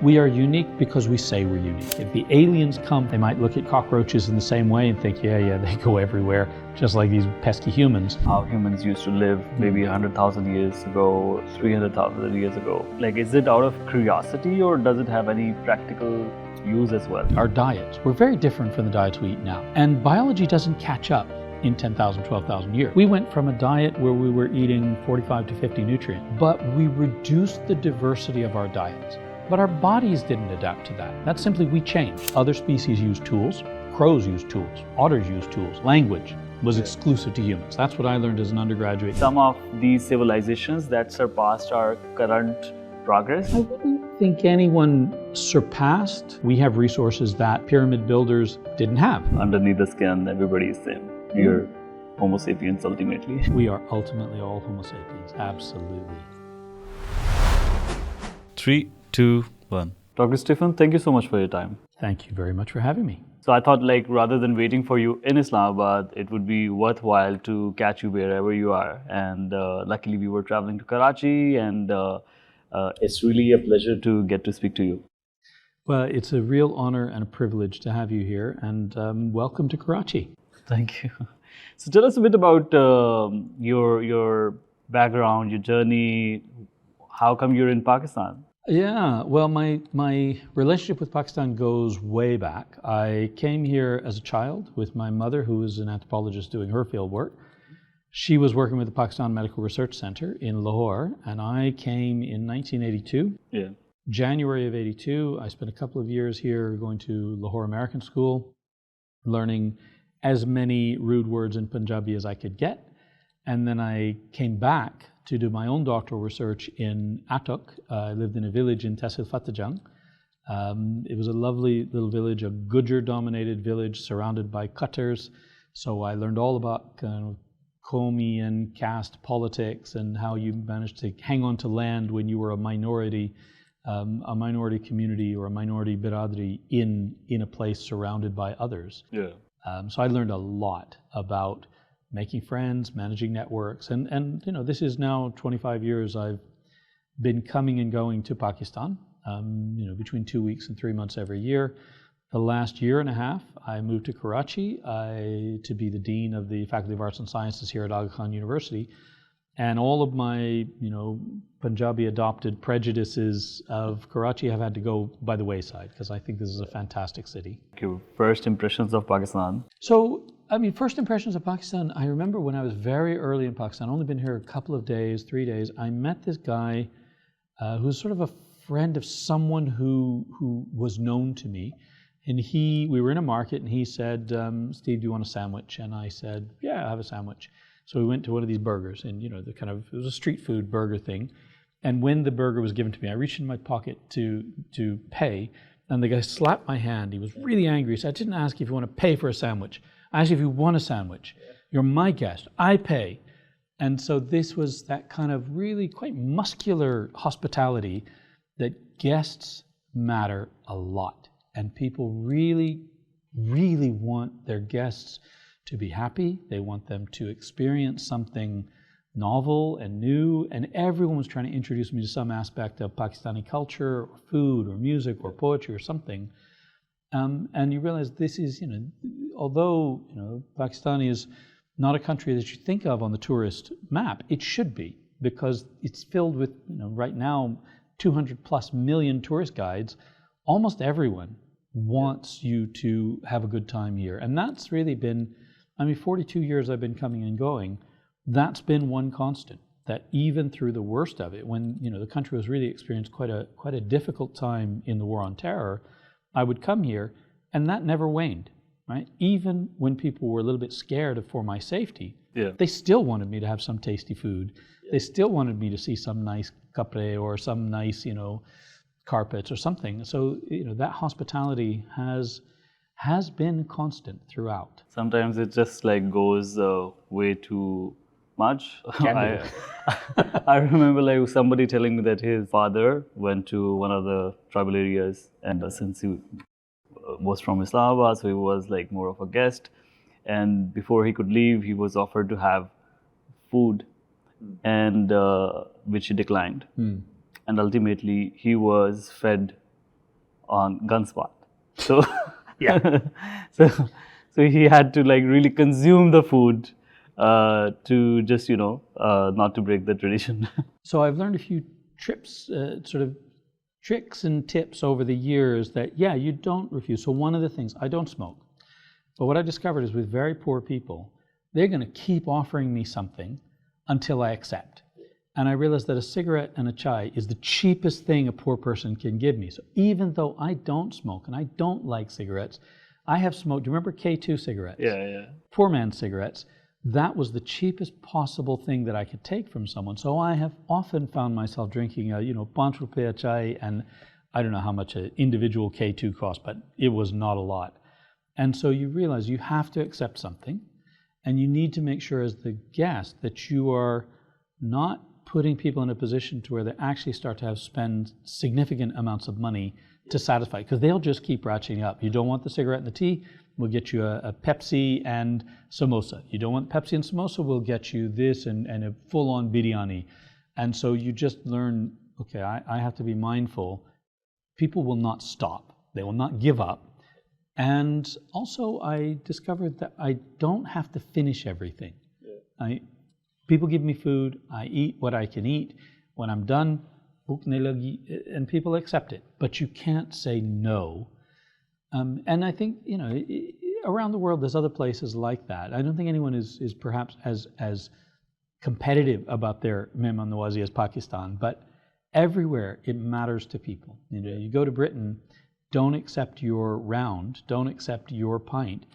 We are unique because we say we're unique. If the aliens come, they might look at cockroaches in the same way and think, yeah, they go everywhere, just like these pesky humans. How humans used to live maybe 100,000 years ago, 300,000 years ago. Like, is it out of curiosity or does it have any practical use as well? Our diets were very different from the diets we eat now. And biology doesn't catch up in 10,000, 12,000 years. We went from a diet where we were eating 45 to 50 nutrients, but we reduced the diversity of our diets. But our bodies didn't adapt to that. That's simply we changed. Other species use tools. Crows use tools. Otters use tools. Language was exclusive to humans. That's what I learned as an undergraduate. Some of these civilizations that surpassed our current progress? I wouldn't think anyone surpassed. We have resources that pyramid builders didn't have. Underneath the skin, everybody is same. You're Homo sapiens ultimately. We are ultimately all Homo sapiens, absolutely. 3, 2, 1. Dr. Stephen, thank you so much for your time. Thank you very much for having me. So I thought, like, rather than waiting for you in Islamabad, it would be worthwhile to catch you wherever you are. And luckily we were traveling to Karachi, and it's really a pleasure to get to speak to you. Well, it's a real honor and a privilege to have you here, and welcome to Karachi. Thank you. So tell us a bit about your background, your journey. How come you're in Pakistan? Yeah, well, my relationship with Pakistan goes way back. I came here as a child with my mother, who was an anthropologist doing her field work. She was working with the Pakistan Medical Research Center in Lahore, and I came in 1982. Yeah. January of 82, I spent a couple of years here going to Lahore American School, learning as many rude words in Punjabi as I could get. And then I came back to do my own doctoral research in Archaic. I lived in a village in Tehsil Fatehjung. It was a lovely little village, a Gujar-dominated village surrounded by Qatars. So I learned all about kind of Qawmi and caste politics and how you managed to hang on to land when you were a minority community or a minority biradri in a place surrounded by others. Yeah. So I learned a lot about making friends, managing networks, and you know, this is now 25 years I've been coming and going to Pakistan, between 2 weeks and 3 months every year. The last year and a half, I moved to Karachi to be the Dean of the Faculty of Arts and Sciences here at Aga Khan University. And all of my, Punjabi adopted prejudices of Karachi have had to go by the wayside, because I think this is a fantastic city. Your first impressions of Pakistan? So, first impressions of Pakistan, I remember when I was very early in Pakistan, only been here a couple of days, 3 days, I met this guy who's sort of a friend of someone who was known to me. And we were in a market and he said, Steve, do you want a sandwich? And I said, yeah, I'll have a sandwich. So we went to one of these burgers and, it was a street food burger thing. And when the burger was given to me, I reached in my pocket to pay. And the guy slapped my hand. He was really angry. He said, I didn't ask you if you want to pay for a sandwich. I asked you if you want a sandwich. You're my guest. I pay. And so this was that kind of really quite muscular hospitality that guests matter a lot. And people really, really want their guests to be happy. They want them to experience something novel and new. And everyone was trying to introduce me to some aspect of Pakistani culture or food or music or poetry or something. And you realize this is, although, Pakistan is not a country that you think of on the tourist map, it should be, because it's filled with, right now, 200 plus million tourist guides. Almost everyone wants you to have a good time here. And that's really been, 42 years I've been coming and going. That's been one constant, that even through the worst of it, when, the country was really experienced quite a difficult time in the war on terror, I would come here and that never waned, right? Even when people were a little bit scared for my safety, they still wanted me to have some tasty food. They still wanted me to see some nice kapre or some nice, carpets or something. So, that hospitality has been constant throughout. Sometimes it just goes way too much. I remember somebody telling me that his father went to one of the tribal areas, and since he was from Islamabad, so he was more of a guest. And before he could leave, he was offered to have food, and which he declined. And ultimately, he was fed on Gunspot. So yeah, so he had to like really consume the food to just not to break the tradition. So I've learned a few sort of tricks and tips over the years that, yeah, you don't refuse. So one of the things, I don't smoke. But what I discovered is with very poor people, they're going to keep offering me something until I accept. And I realized that a cigarette and a chai is the cheapest thing a poor person can give me. So even though I don't smoke and I don't like cigarettes, I have smoked, do you remember K2 cigarettes? Yeah. Poor man cigarettes. That was the cheapest possible thing that I could take from someone. So I have often found myself drinking a, 5 rupees chai, and I don't know how much an individual K2 cost, but it was not a lot. And so you realize you have to accept something, and you need to make sure as the guest that you are not putting people in a position to where they actually start to spend significant amounts of money to satisfy, because they'll just keep ratcheting up. You don't want the cigarette and the tea, we'll get you a Pepsi and samosa. You don't want Pepsi and samosa, we'll get you this and a full-on biryani. And so you just learn, okay, I have to be mindful. People will not stop. They will not give up. And also I discovered that I don't have to finish everything. Yeah. People give me food, I eat what I can eat. When I'm done, and people accept it. But you can't say no. And I think, around the world there's other places like that. I don't think anyone is perhaps as competitive about their mehman nawazi as Pakistan, but everywhere it matters to people. You go to Britain, don't accept your round, don't accept your pint,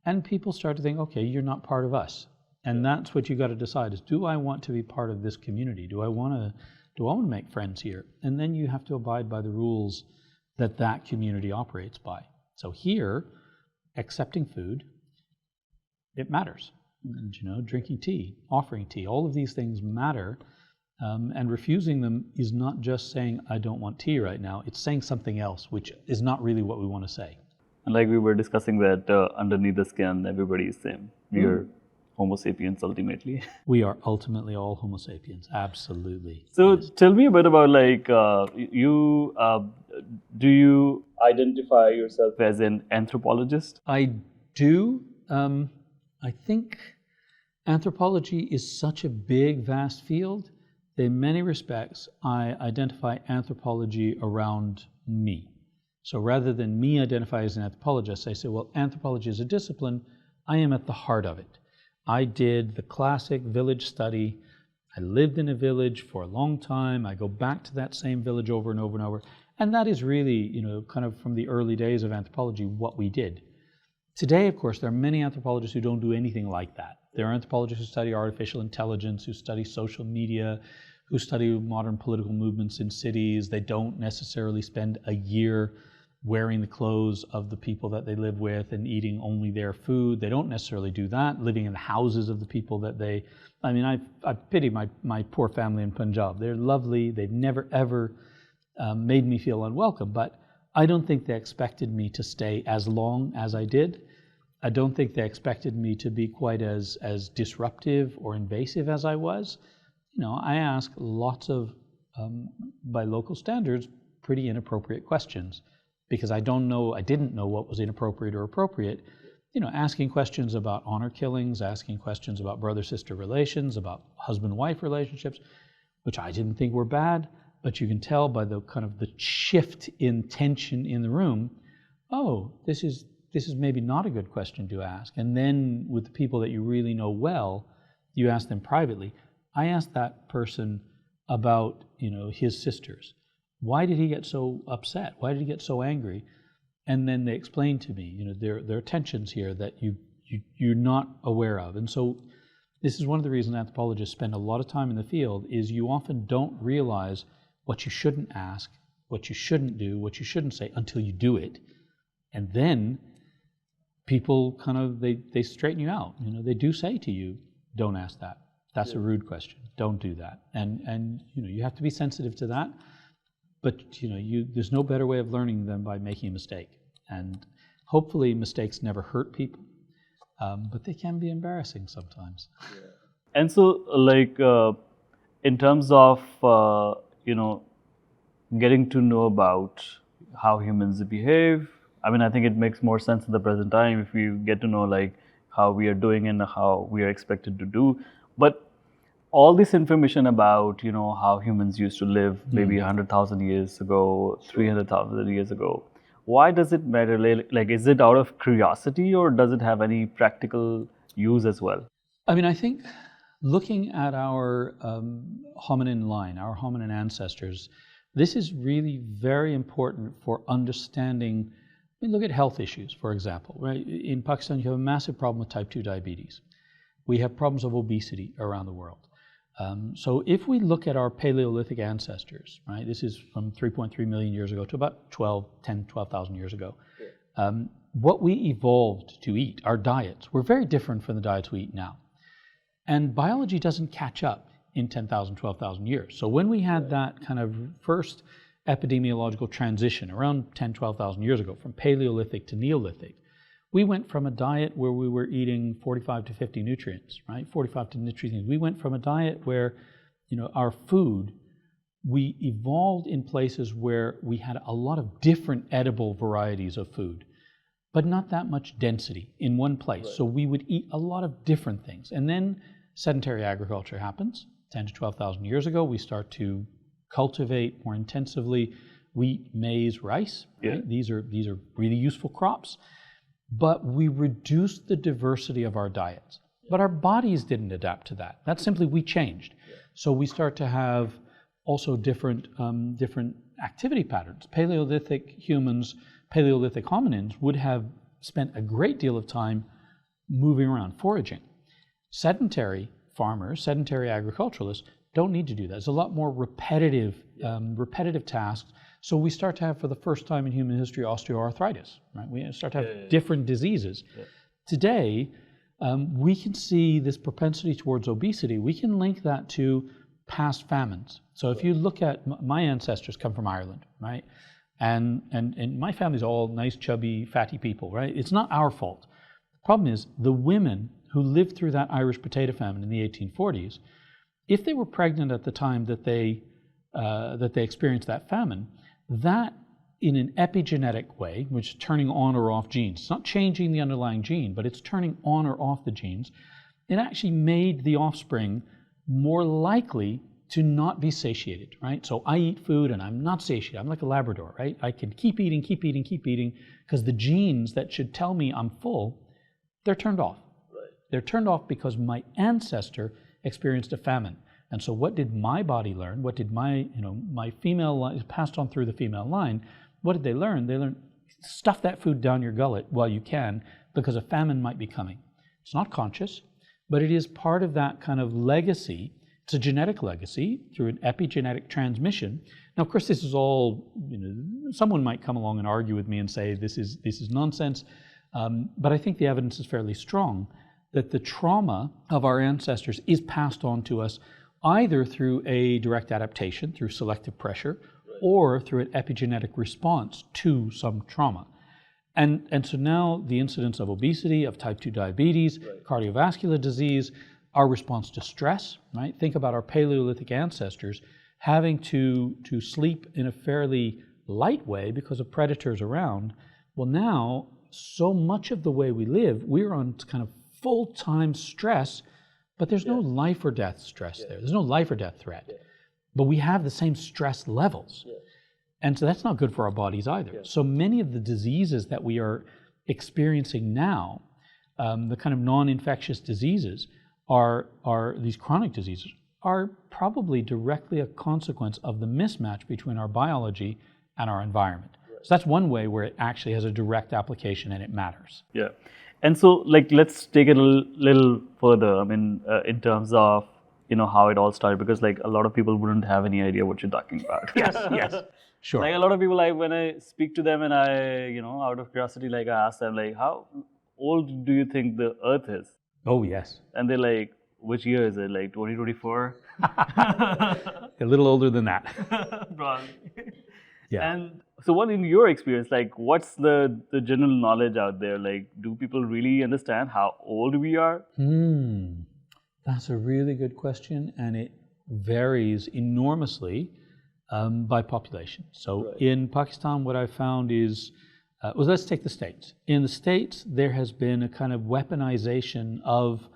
and people start to think, okay, you're not part of us. And that's what you got to decide is, do I want to be part of this community? Do I want to make friends here? And then you have to abide by the rules that community operates by. So here, accepting food, it matters. And, drinking tea, offering tea, all of these things matter. And refusing them is not just saying, I don't want tea right now. It's saying something else, which is not really what we want to say. And like we were discussing that underneath the skin, everybody is same. We are Homo sapiens ultimately. We are ultimately all Homo sapiens, absolutely. So tell me a bit about do you identify yourself as an anthropologist? I do. I think anthropology is such a big, vast field that in many respects I identify anthropology around me. So rather than me identify as an anthropologist, I say, well, anthropology is a discipline. I am at the heart of it. I did the classic village study. I lived in a village for a long time. I go back to that same village over and over and over. And that is really, kind of from the early days of anthropology, what we did. Today, of course, there are many anthropologists who don't do anything like that. There are anthropologists who study artificial intelligence, who study social media, who study modern political movements in cities. They don't necessarily spend a year wearing the clothes of the people that they live with and eating only their food. They don't necessarily do that, living in the houses of the people that they... I pity my poor family in Punjab. They're lovely. They've never, ever made me feel unwelcome, but I don't think they expected me to stay as long as I did. I don't think they expected me to be quite as disruptive or invasive as I was. I ask lots of, by local standards, pretty inappropriate questions, because I didn't know what was inappropriate or appropriate. Asking questions about honor killings, asking questions about brother-sister relations, about husband-wife relationships, which I didn't think were bad, but you can tell by the kind of the shift in tension in the room, oh, this is maybe not a good question to ask. And then with the people that you really know well, you ask them privately. I asked that person about, his sisters. Why did he get so upset? Why did he get so angry? And then they explained to me, there are tensions here that you're not aware of. And so this is one of the reasons anthropologists spend a lot of time in the field, is you often don't realize what you shouldn't ask, what you shouldn't do, what you shouldn't say until you do it. And then people kind of, they straighten you out. They do say to you, don't ask that. That's a rude question. Don't do that. And you have to be sensitive to that. But there's no better way of learning than by making a mistake. And hopefully mistakes never hurt people, but they can be embarrassing sometimes. Yeah. And so, in terms of getting to know about how humans behave. I mean, I think it makes more sense in the present time if we get to know like how we are doing and how we are expected to do. But all this information about, how humans used to live maybe 100,000 years ago, 300,000 years ago, why does it matter? Like, is it out of curiosity or does it have any practical use as well? I mean, I think looking at our hominin line, our hominin ancestors, this is really very important for understanding. I mean, look at health issues, for example. Right? In Pakistan, you have a massive problem with type 2 diabetes. We have problems of obesity around the world. So if we look at our Paleolithic ancestors, right, this is from 3.3 million years ago to about 12,000 years ago, what we evolved to eat, our diets, were very different from the diets we eat now. And biology doesn't catch up in 10,000, 12,000 years. So when we had that kind of first epidemiological transition around 10, 12,000 years ago, from Paleolithic to Neolithic, we went from a diet where we were eating 45 to 50 nutrients, right? 45 to nutrients. We went from a diet where, our food, we evolved in places where we had a lot of different edible varieties of food, but not that much density in one place. Right. So we would eat a lot of different things. And then sedentary agriculture happens. 10 to 12,000 years ago, we start to cultivate more intensively wheat, maize, rice. Right? Yeah. These are really useful crops. But we reduced the diversity of our diets. But our bodies didn't adapt to that. That's simply we changed. Yeah. So we start to have also different activity patterns. Paleolithic humans, Paleolithic hominins would have spent a great deal of time moving around, foraging. Sedentary farmers, sedentary agriculturalists don't need to do that. There's a lot more repetitive tasks. So we start to have, for the first time in human history, osteoarthritis, right? We start to have different diseases. Yeah. Today, we can see this propensity towards obesity. We can link that to past famines. So if you look at, my ancestors come from Ireland, right? And my family's all nice, chubby, fatty people, right? It's not our fault. The problem is the women who lived through that Irish potato famine in the 1840s, if they were pregnant at the time that they experienced that famine, that in an epigenetic way, which is turning on or off genes, it's not changing the underlying gene, but it's turning on or off the genes, it actually made the offspring more likely to not be satiated, right? So I eat food and I'm not satiated. I'm like a Labrador, right? I can keep eating, because the genes that should tell me I'm full, they're turned off. Right. They're turned off because my ancestor experienced a famine. And so what did my body learn? What did my female line, passed on through the female line, what did they learn? They learned, stuff that food down your gullet while you can, because a famine might be coming. It's not conscious, but it is part of that kind of legacy. It's a genetic legacy through an epigenetic transmission. Now, of course, this is all, someone might come along and argue with me and say this is nonsense, but I think the evidence is fairly strong that the trauma of our ancestors is passed on to us either through a direct adaptation, through selective pressure, or through an epigenetic response to some trauma. And so now the incidence of obesity, of type 2 diabetes, cardiovascular disease, our response to stress, right? Think about our Paleolithic ancestors having to sleep in a fairly light way because of predators around. Well, now, so much of the way we live, we're on kind of full-time stress, but there's no life or death stress there. There's no life or death threat. But we have the same stress levels. And so that's not good for our bodies either. So many of the diseases that we are experiencing now, the kind of non-infectious diseases, are these chronic diseases, are probably directly a consequence of the mismatch between our biology and our environment. So that's one way where it actually has a direct application and it matters. Yeah. And so, let's take it a little further. I mean, in terms of, how it all started, because a lot of people wouldn't have any idea what you're talking about. Yes, sure. A lot of people, when I speak to them and I, out of curiosity, I ask them, how old do you think the Earth is? Oh, yes. And they're like, which year is it? 2024? A little older than that. Probably. Yeah. And so what, in your experience, what's the general knowledge out there? Do people really understand how old we are? That's a really good question, and it varies enormously by population. So in Pakistan, what I found is, well, let's take the States. In the States, there has been a kind of weaponization of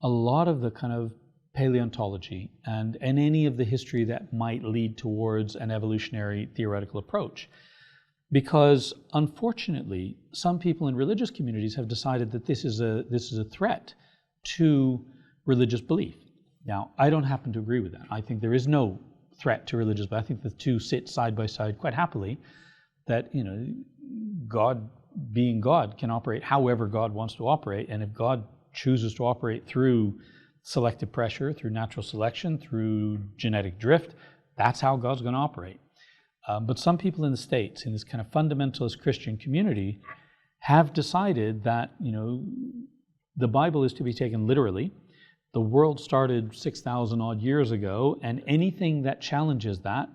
a lot of the kind of paleontology and any of the history that might lead towards an evolutionary theoretical approach. Because unfortunately, some people in religious communities have decided that this is a threat to religious belief. Now, I don't happen to agree with that. I think there is no threat to religious, but I think the two sit side by side quite happily. That, God, being God, can operate however God wants to operate, and if God chooses to operate through selective pressure, through natural selection, through genetic drift, that's how God's going to operate. But some people in the States, in this kind of fundamentalist Christian community, have decided that, the Bible is to be taken literally. The world started 6,000 odd years ago, and anything that challenges that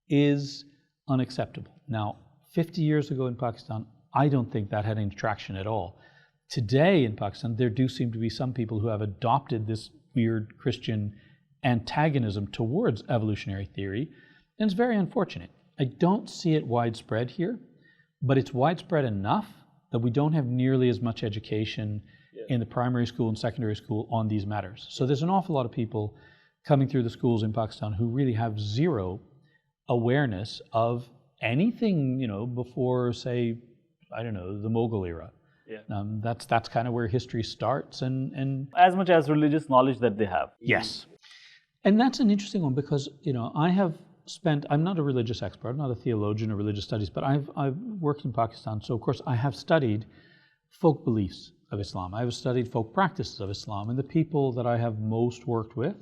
is unacceptable. Now, 50 years ago in Pakistan, I don't think that had any traction at all. Today in Pakistan, there do seem to be some people who have adopted this weird Christian antagonism towards evolutionary theory, and it's very unfortunate. I don't see it widespread here, but it's widespread enough that we don't have nearly as much education in the primary school and secondary school on these matters. So there's an awful lot of people coming through the schools in Pakistan who really have zero awareness of anything, before, say, I don't know, the Mughal era. That's kind of where history starts, and as much as religious knowledge that they have. Yes, and that's an interesting one because I'm not a religious expert, I'm not a theologian of religious studies, but I've worked in Pakistan, so of course I have studied folk beliefs of Islam. I have studied folk practices of Islam, and the people that I have most worked with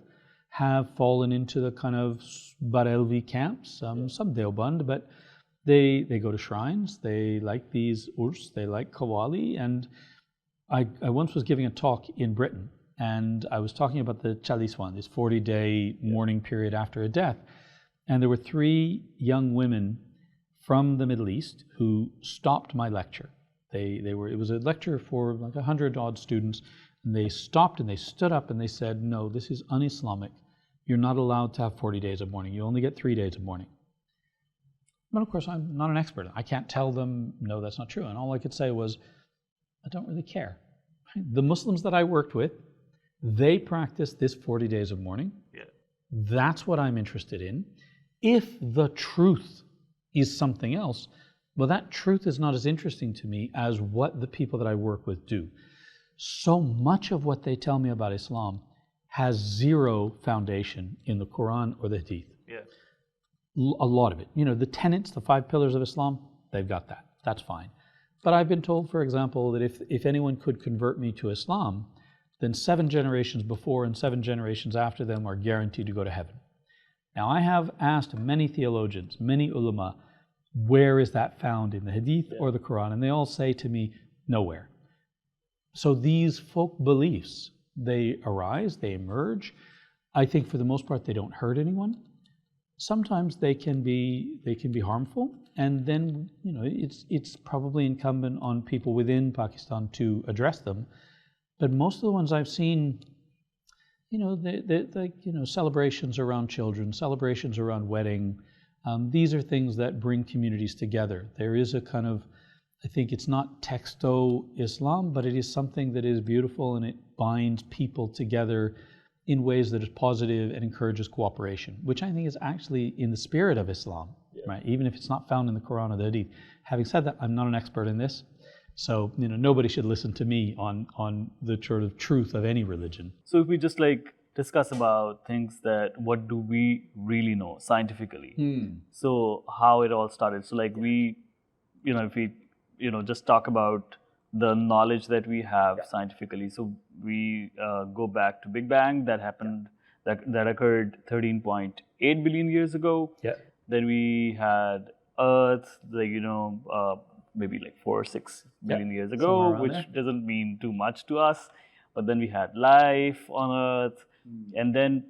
have fallen into the kind of Barelvi camps, some Deoband, but they go to shrines, they like these urs, they like Qawwali, and I once was giving a talk in Britain, and I was talking about the Chaliswan, this 40-day mourning period after a death, and there were 3 young women from the Middle East who stopped my lecture. It was a lecture for like 100 odd students, and they stopped and they stood up and they said, no, this is un-Islamic. You're not allowed to have 40 days of mourning. You only get 3 days of mourning. But of course, I'm not an expert. I can't tell them, no, that's not true. And all I could say was, I don't really care. The Muslims that I worked with, they practice this 40 days of mourning. That's what I'm interested in. If the truth is something else, well, that truth is not as interesting to me as what the people that I work with do. So much of what they tell me about Islam has zero foundation in the Quran or the Hadith. A lot of it. The tenets, the 5 pillars of Islam, they've got that. That's fine. But I've been told, for example, that if anyone could convert me to Islam, then 7 generations before and 7 generations after them are guaranteed to go to heaven. Now, I have asked many theologians, many ulama, where is that found in the Hadith or the Quran? And they all say to me, nowhere. So these folk beliefs, they arise, they emerge. I think for the most part, they don't hurt anyone. Sometimes they can be harmful, and then it's probably incumbent on people within Pakistan to address them. But most of the ones I've seen, celebrations around children, celebrations around wedding. These are things that bring communities together. There is a kind of, I think it's not texto-Islam, but it is something that is beautiful and it binds people together in ways that is positive and encourages cooperation, which I think is actually in the spirit of Islam, right? Even if it's not found in the Quran or the Hadith. Having said that, I'm not an expert in this, so nobody should listen to me on the sort of truth of any religion. So if we just discuss about things that what do we really know scientifically? So how it all started. So if we just talk about the knowledge that we have scientifically. So we go back to Big Bang that happened, that occurred 13.8 billion years ago. Then we had Earth, maybe 4 or 6 billion years ago, which doesn't mean too much to us. But then we had life on Earth, and then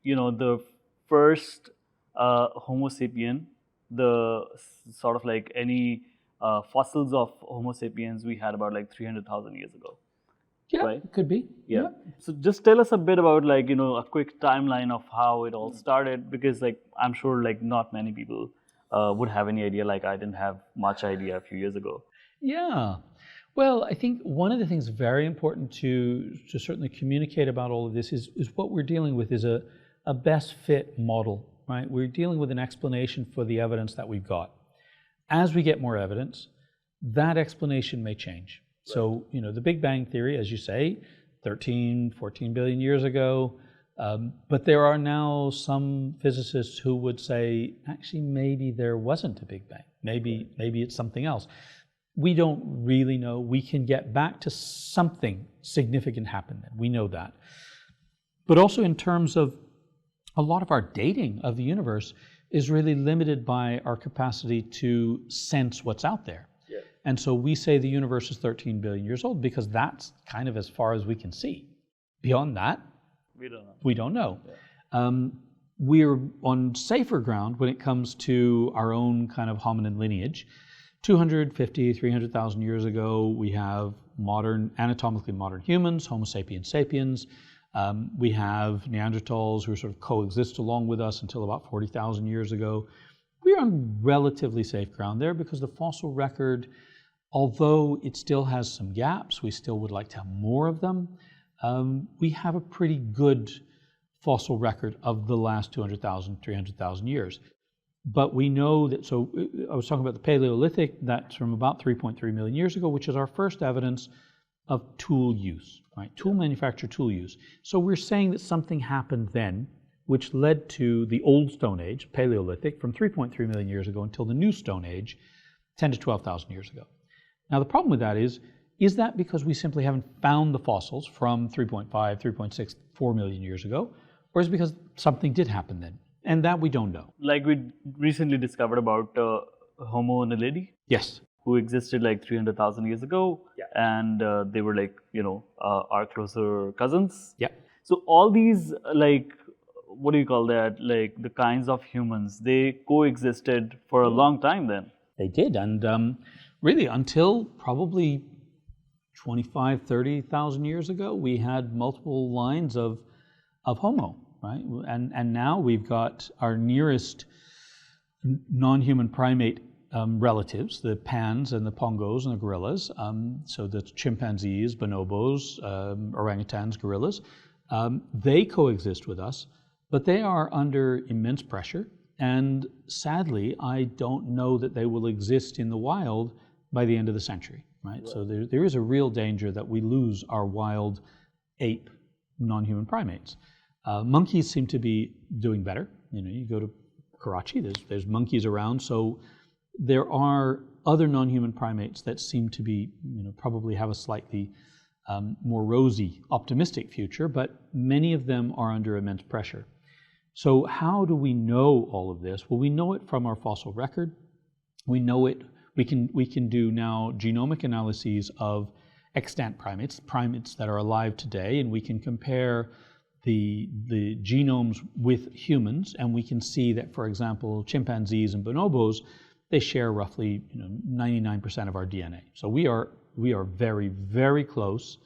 the first Homo sapien, the sort of any fossils of Homo sapiens we had about 300,000 years ago. Yeah, right? it could be. Yeah. So just tell us a bit about like, a quick timeline of how it all started, because like I'm sure like not many people would have any idea. Like I didn't have much idea a few years ago. Yeah. Well, I think one of the things very important to certainly communicate about all of this is what we're dealing with is a best fit model, right? We're dealing with an explanation for the evidence that we've got. As we get more evidence, that explanation may change. Right. So, the Big Bang Theory, as you say, 13, 14 billion years ago, but there are now some physicists who would say, actually, maybe there wasn't a Big Bang. Maybe it's something else. We don't really know. We can get back to something significant happened then. We know that. But also in terms of a lot of our dating of the universe is really limited by our capacity to sense what's out there. Yeah. And so we say the universe is 13 billion years old because that's kind of as far as we can see. Beyond that, we don't know. Yeah. We're on safer ground when it comes to our own kind of hominid lineage. 250, 300,000 years ago, we have anatomically modern humans, Homo sapiens sapiens. We have Neanderthals who sort of coexist along with us until about 40,000 years ago. We're on relatively safe ground there because the fossil record, although it still has some gaps, we still would like to have more of them, we have a pretty good fossil record of the last 200,000, 300,000 years. But we know that, so I was talking about the Paleolithic, that's from about 3.3 million years ago, which is our first evidence of tool use, right? Tool manufacture, tool use. So we're saying that something happened then, which led to the Old Stone Age, Paleolithic, from 3.3 million years ago until the New Stone Age, 10 to 12,000 years ago. Now the problem with that is that because we simply haven't found the fossils from 3.5, 3.6, 4 million years ago, or is it because something did happen then? And that we don't know. Like we recently discovered about Homo naledi. Yes. Who existed like 300,000 years ago, yeah. And they were like, our closer cousins. Yeah. So all these, like, what do you call that? Like the kinds of humans, they coexisted for a long time then. They did, and really until probably 25, 30,000 years ago, we had multiple lines of Homo, right? And now we've got our nearest non-human primate relatives, the pans and the pongos and the gorillas, so the chimpanzees, bonobos, orangutans, gorillas, they coexist with us, but they are under immense pressure, and sadly, I don't know that they will exist in the wild by the end of the century, right? So there is a real danger that we lose our wild ape non-human primates. Monkeys seem to be doing better. You go to Karachi, there's monkeys around, so there are other non-human primates that seem to be, probably have a slightly more rosy, optimistic future, but many of them are under immense pressure. So how do we know all of this? Well, we know it from our fossil record. We know it, we can do now genomic analyses of extant primates that are alive today, and we can compare the genomes with humans, and we can see that, for example, chimpanzees and bonobos, they share roughly 99% of our DNA. So we are very, very close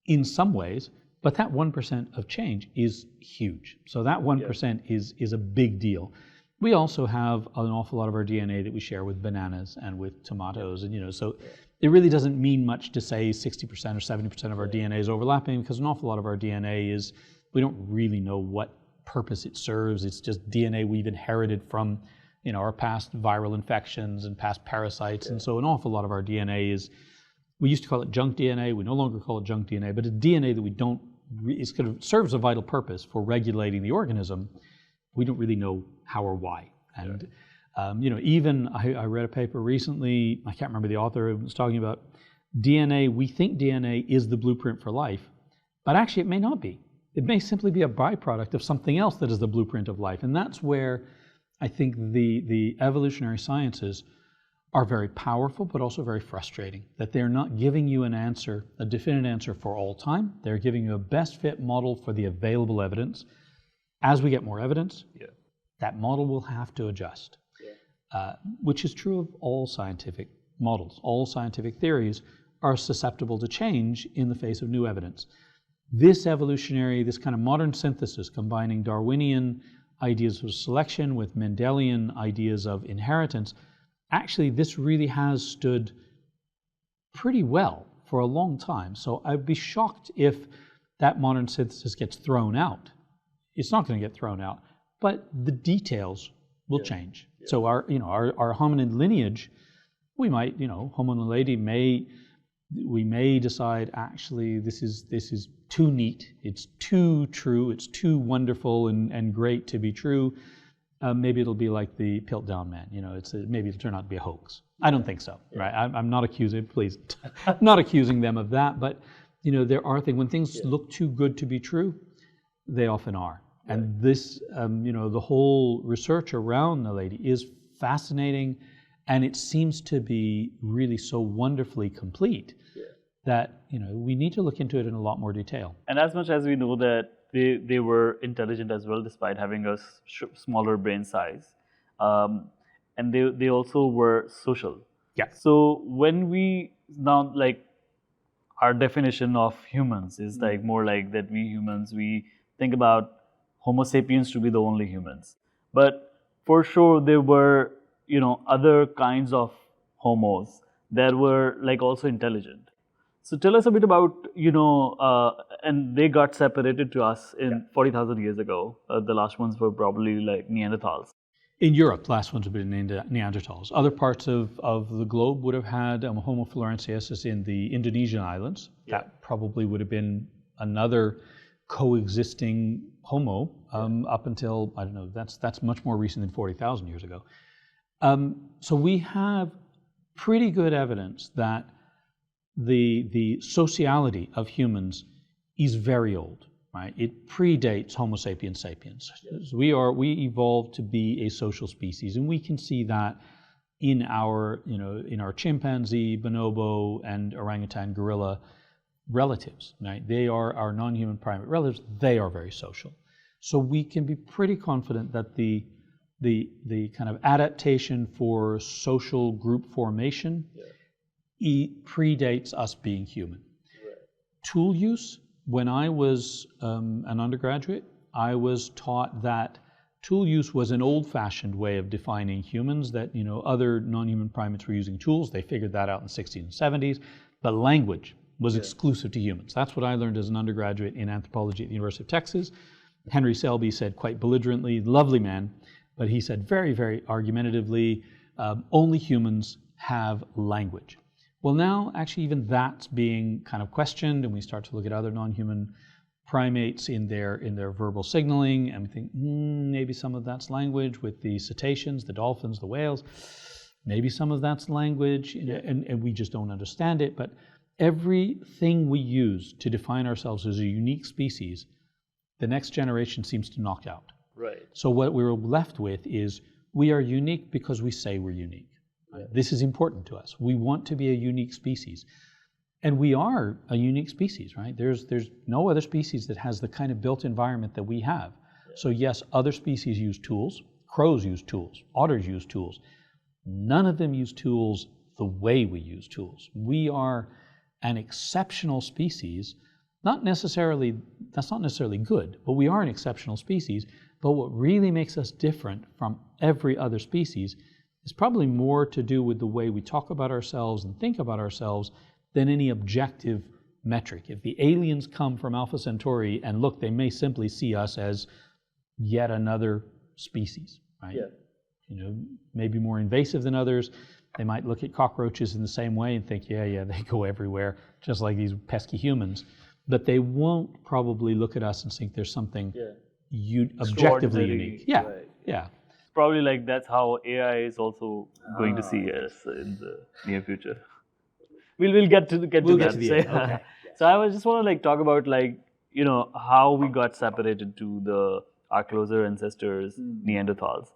in some ways, but that 1% of change is huge. So that 1% is a big deal. We also have an awful lot of our DNA that we share with bananas and with tomatoes, and so it really doesn't mean much to say 60% or 70% of our DNA is overlapping, because an awful lot of our DNA is, we don't really know what purpose it serves. It's just DNA we've inherited from our past viral infections and past parasites. And so an awful lot of our DNA is, we used to call it junk DNA. We no longer call it junk DNA, but it's DNA that we don't, it kind of serves a vital purpose for regulating the organism. We don't really know how or why. And, even I read a paper recently, I can't remember the author, it was talking about DNA. We think DNA is the blueprint for life, but actually it may not be. It may simply be a byproduct of something else that is the blueprint of life. And that's where I think the evolutionary sciences are very powerful, but also very frustrating, that they're not giving you an answer, a definite answer for all time. They're giving you a best fit model for the available evidence. As we get more evidence, that model will have to adjust, which is true of all scientific models. All scientific theories are susceptible to change in the face of new evidence. This kind of modern synthesis, combining Darwinian ideas of selection with Mendelian ideas of inheritance, actually this really has stood pretty well for a long time. So I'd be shocked if that modern synthesis gets thrown out. It's not going to get thrown out, but the details will change. Yeah. So our hominid lineage, we might, Homo naledi we may decide actually this is too neat, it's too true, it's too wonderful and great to be true. Maybe it'll be like the Piltdown Man, maybe it'll turn out to be a hoax. I don't think so, right? I'm not accusing, please, I'm not accusing them of that, but there are things, when things look too good to be true, they often are. Right. And this, the whole research around Naledi is fascinating, and it seems to be really so wonderfully complete that we need to look into it in a lot more detail. And as much as we know that they were intelligent as well, despite having a smaller brain size, and they also were social. Yeah. So when we now, like, our definition of humans is like more like that we humans, we think about Homo sapiens to be the only humans. But for sure there were, other kinds of homos that were like also intelligent. So tell us a bit about, and they got separated to us in 40,000 years ago. The last ones were probably like Neanderthals. In Europe, the last ones have been Neanderthals. Other parts of the globe would have had Homo floresiensis in the Indonesian islands. Yeah. That probably would have been another coexisting Homo up until, I don't know, that's much more recent than 40,000 years ago. So we have pretty good evidence that the sociality of humans is very old, right? It predates Homo sapiens sapiens. Yes. We evolved to be a social species, and we can see that in our chimpanzee, bonobo, and orangutan gorilla relatives, right? They are our non-human primate relatives. They are very social. So we can be pretty confident that the kind of adaptation for social group formation predates us being human. Right. Tool use, when I was an undergraduate, I was taught that tool use was an old-fashioned way of defining humans, that other non-human primates were using tools. They figured that out in the 60s and 70s. But language was exclusive to humans. That's what I learned as an undergraduate in anthropology at the University of Texas. Henry Selby said quite belligerently, lovely man, but he said very, very argumentatively, only humans have language. Well, now actually even that's being kind of questioned, and we start to look at other non-human primates in their verbal signaling, and we think maybe some of that's language with the cetaceans, the dolphins, the whales. Maybe some of that's language, and we just don't understand it. But everything we use to define ourselves as a unique species, the next generation seems to knock out. Right. So what we're left with is we are unique because we say we're unique. Right? This is important to us. We want to be a unique species. And we are a unique species, right? There's no other species that has the kind of built environment that we have. Yeah. So yes, other species use tools. Crows use tools. Otters use tools. None of them use tools the way we use tools. We are an exceptional species. That's not necessarily good, but we are an exceptional species. But what really makes us different from every other species is probably more to do with the way we talk about ourselves and think about ourselves than any objective metric. If the aliens come from Alpha Centauri and look, they may simply see us as yet another species, right? Yeah. Maybe more invasive than others. They might look at cockroaches in the same way and think, yeah, they go everywhere, just like these pesky humans. But they won't probably look at us and think there's something objectively unique. Yeah, right. Yeah. Probably like that's how AI is also going to see us in the near future. We'll get to that. Okay. So I just want to talk about how we got separated to our closer ancestors, Neanderthals,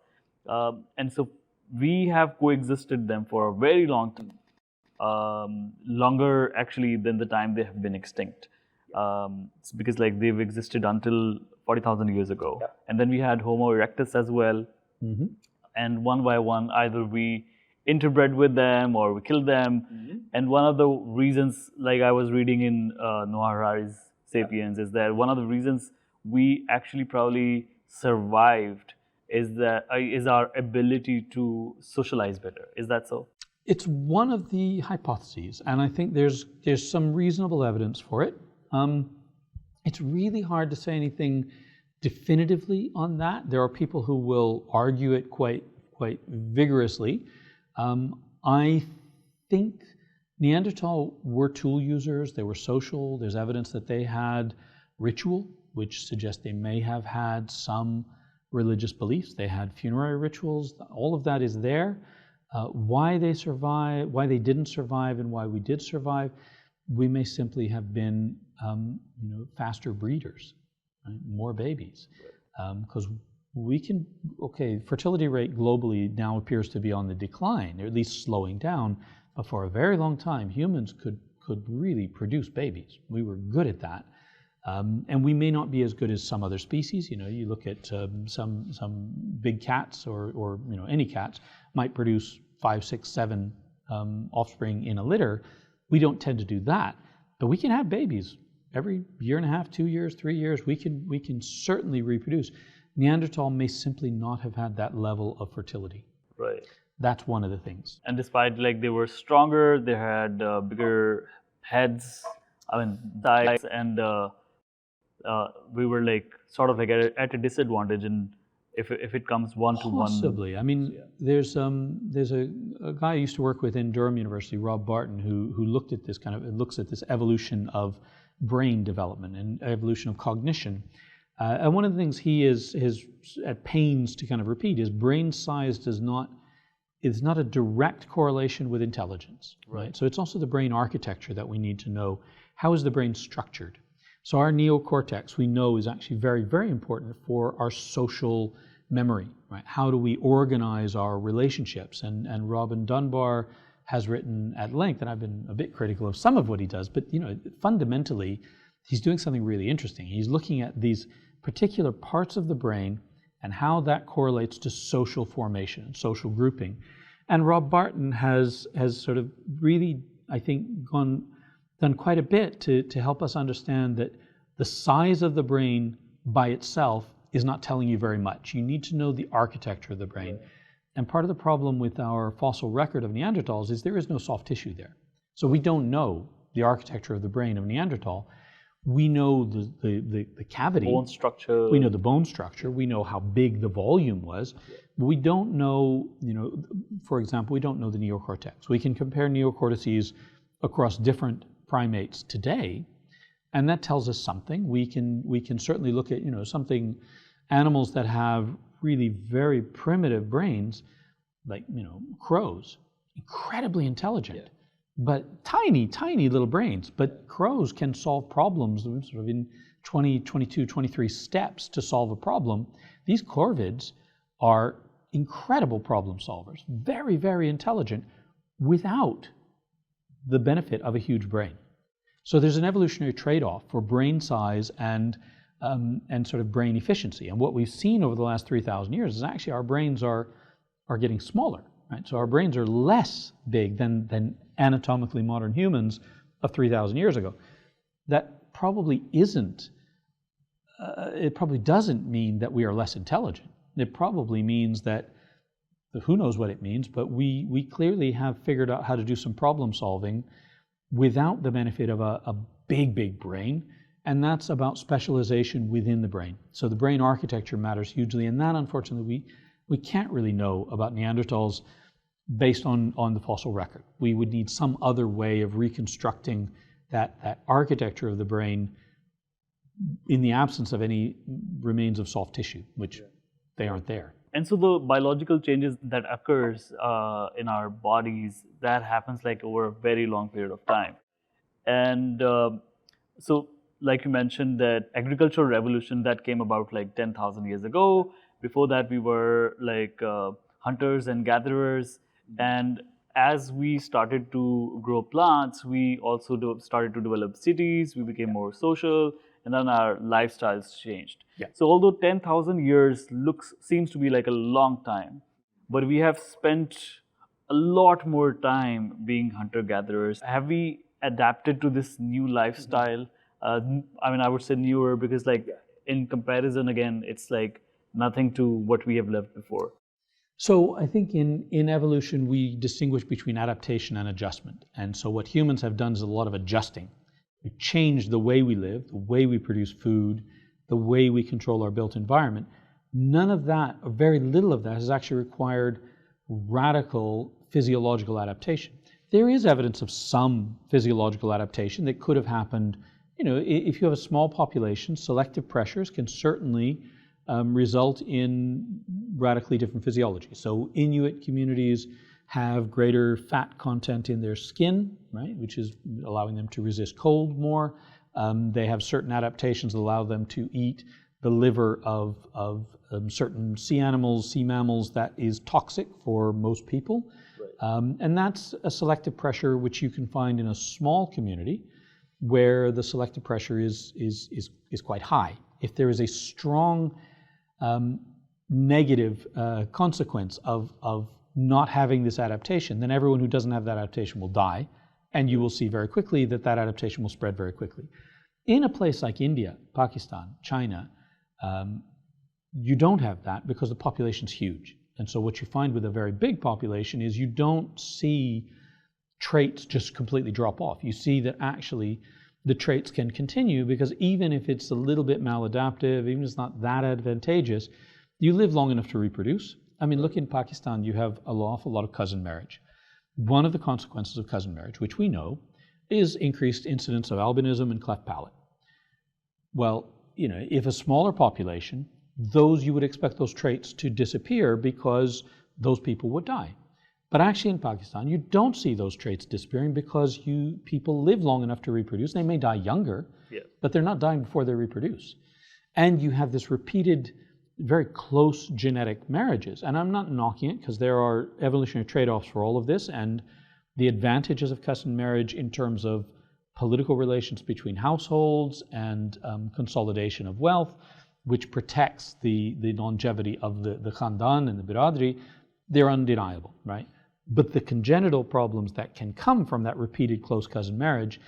and so we have coexisted them for a very long time, longer actually than the time they have been extinct, because they've existed until 40,000 years ago, and then we had Homo erectus as well. Mm-hmm. And one by one, either we interbred with them or we killed them. Mm-hmm. And one of the reasons, like I was reading in Noah Harari's *Sapiens*, is that one of the reasons we actually probably survived is our ability to socialize better. Is that so? It's one of the hypotheses, and I think there's some reasonable evidence for it. It's really hard to say anything definitively on that. There are people who will argue it quite vigorously. I think Neanderthal were tool users. They were social. There's evidence that they had ritual, which suggests they may have had some religious beliefs. They had funerary rituals. All of that is there. Why they survived, why they didn't survive, and why we did survive, we may simply have been, faster breeders, right? More babies, because we can. Okay, fertility rate globally now appears to be on the decline, or at least slowing down. But for a very long time, humans could really produce babies. We were good at that. And we may not be as good as some other species. You look at some big cats or any cats might produce 5, 6, 7 offspring in a litter. We don't tend to do that, but we can have babies every year and a half, 2 years, 3 years. We can certainly reproduce. Neanderthal may simply not have had that level of fertility. Right. That's one of the things. And despite they were stronger, they had bigger heads, thighs, and we were sort of at a disadvantage. And if it comes one to one, possibly. There's a guy I used to work with in Durham University, Rob Barton, who looks at this evolution of brain development and evolution of cognition. And one of the things he is at pains to kind of repeat is brain size is not a direct correlation with intelligence, right? So it's also the brain architecture that we need to know. How is the brain structured? So our neocortex, we know, is actually very, very important for our social memory, right? How do we organize our relationships? And Robin Dunbar has written at length, and I've been a bit critical of some of what he does, but fundamentally, he's doing something really interesting. He's looking at these particular parts of the brain and how that correlates to social formation and social grouping. And Rob Barton has sort of really, I think, done quite a bit to help us understand that the size of the brain by itself is not telling you very much. You need to know the architecture of the brain. Right. And part of the problem with our fossil record of Neanderthals is there is no soft tissue there. So we don't know the architecture of the brain of Neanderthal. We know the cavity. Bone structure. We know the bone structure. We know how big the volume was. But we don't know, for example, we don't know the neocortex. We can compare neocortices across different primates today, and that tells us something. We can certainly look at animals that have really very primitive brains, like crows, incredibly intelligent, but tiny little brains. But crows can solve problems sort of in 20, 22, 23 steps to solve a problem. These corvids are incredible problem solvers, very, very intelligent, without the benefit of a huge brain. So there's an evolutionary trade-off for brain size and sort of brain efficiency. And what we've seen over the last 3,000 years is actually our brains are getting smaller, right? So our brains are less big than anatomically modern humans of 3,000 years ago. That probably isn't, it probably doesn't mean that we are less intelligent. It probably means that, who knows what it means, but we clearly have figured out how to do some problem solving without the benefit of a big brain, and that's about specialization within the brain. So the brain architecture matters hugely, and that, unfortunately, we can't really know about Neanderthals based on the fossil record. We would need some other way of reconstructing that architecture of the brain in the absence of any remains of soft tissue, which they aren't there. And so the biological changes that occurs in our bodies, that happens over a very long period of time. And so like you mentioned, that agricultural revolution that came about 10,000 years ago. Before that, we were hunters and gatherers. And as we started to grow plants, we also started to develop cities. We became more social, and then our lifestyles changed. Yeah. So although 10,000 years seems to be a long time, but we have spent a lot more time being hunter gatherers. Have we adapted to this new lifestyle? I mean, I would say newer because, like, in comparison, again, it's like nothing to what we have lived before. So I think in evolution, we distinguish between adaptation and adjustment. And so what humans have done is a lot of adjusting. We've changed the way we live, the way we produce food, the way we control our built environment. None of that, or very little of that, has actually required radical physiological adaptation. There is evidence of some physiological adaptation that could have happened. You know, if you have a small population, selective pressures can certainly result in radically different physiology. So Inuit communities have greater fat content in their skin, right, which is allowing them to resist cold more. They have certain adaptations that allow them to eat the liver of certain sea animals, sea mammals, that is toxic for most people. Right. And that's a selective pressure which you can find in a small community where the selective pressure is quite high. If there is a strong negative consequence of not having this adaptation, then everyone who doesn't have that adaptation will die, and you will see very quickly that that adaptation will spread very quickly. In a place like India, Pakistan, China, you don't have that because the population's huge. And so what you find with a very big population is you don't see traits just completely drop off. You see that actually the traits can continue because even if it's a little bit maladaptive, even if it's not that advantageous, you live long enough to reproduce. I mean, look, in Pakistan, you have an awful lot of cousin marriage. One of the consequences of cousin marriage, which we know, is increased incidence of albinism and cleft palate. Well, you know, if a smaller population, you would expect those traits to disappear because those people would die. But actually in Pakistan, you don't see those traits disappearing because people live long enough to reproduce. They may die younger, but they're not dying before they reproduce. And you have this repeated, very close genetic marriages. And I'm not knocking it because there are evolutionary trade-offs for all of this, and the advantages of cousin marriage in terms of political relations between households and consolidation of wealth, which protects the longevity of the khandan and the biradri, they're undeniable, right? But the congenital problems that can come from that repeated close cousin marriage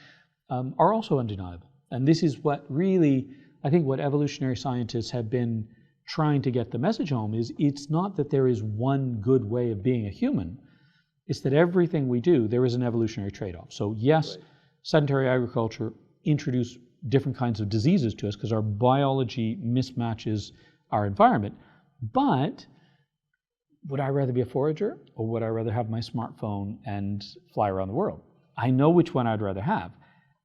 are also undeniable. And this is what really, I think what evolutionary scientists have been trying to get the message home is, it's not that there is one good way of being a human, it's that everything we do, there is an evolutionary trade-off. So yes, right, sedentary agriculture introduced different kinds of diseases to us because our biology mismatches our environment. But would I rather be a forager, or would I rather have my smartphone and fly around the world? I know which one I'd rather have,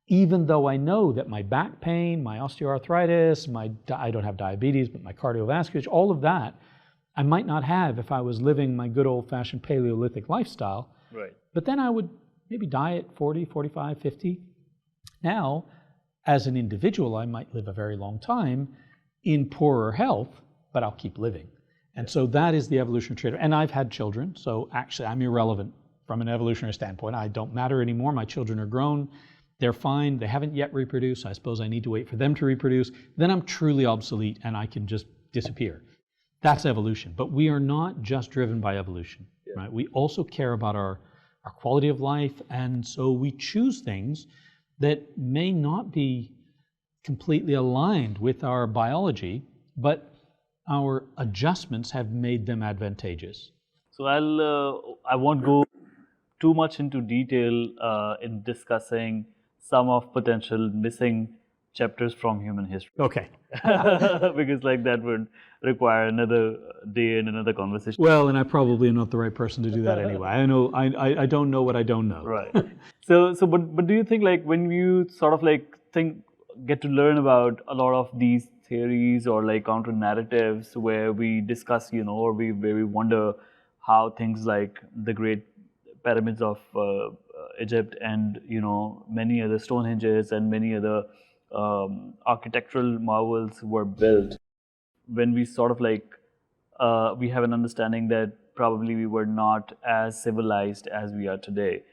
even though I know that my back pain, my osteoarthritis, I don't have diabetes, but my cardiovascular, all of that, I might not have if I was living my good old-fashioned Paleolithic lifestyle. Right. But then I would maybe die at 40, 45, 50. Now, as an individual, I might live a very long time in poorer health, but I'll keep living. And so that is the evolutionary trade. And I've had children, so actually I'm irrelevant from an evolutionary standpoint. I don't matter anymore. My children are grown. They're fine. They haven't yet reproduced. I suppose I need to wait for them to reproduce. Then I'm truly obsolete and I can just disappear. That's evolution. But we are not just driven by evolution, right? We also care about our quality of life. And so we choose things that may not be completely aligned with our biology, but our adjustments have made them advantageous. So I won't go too much into detail in discussing some of potential missing chapters from human history. Okay. Because like that would require another day and another conversation. Well, and I probably am not the right person to do that anyway. I don't know what I don't know. Right. But do you think, like, when you sort of like get to learn about a lot of these theories or like counter narratives where we discuss, or where we wonder how things like the great pyramids of Egypt and many other Stonehenges and many other architectural marvels were built, when we sort of like we have an understanding that probably we were not as civilized as we are today.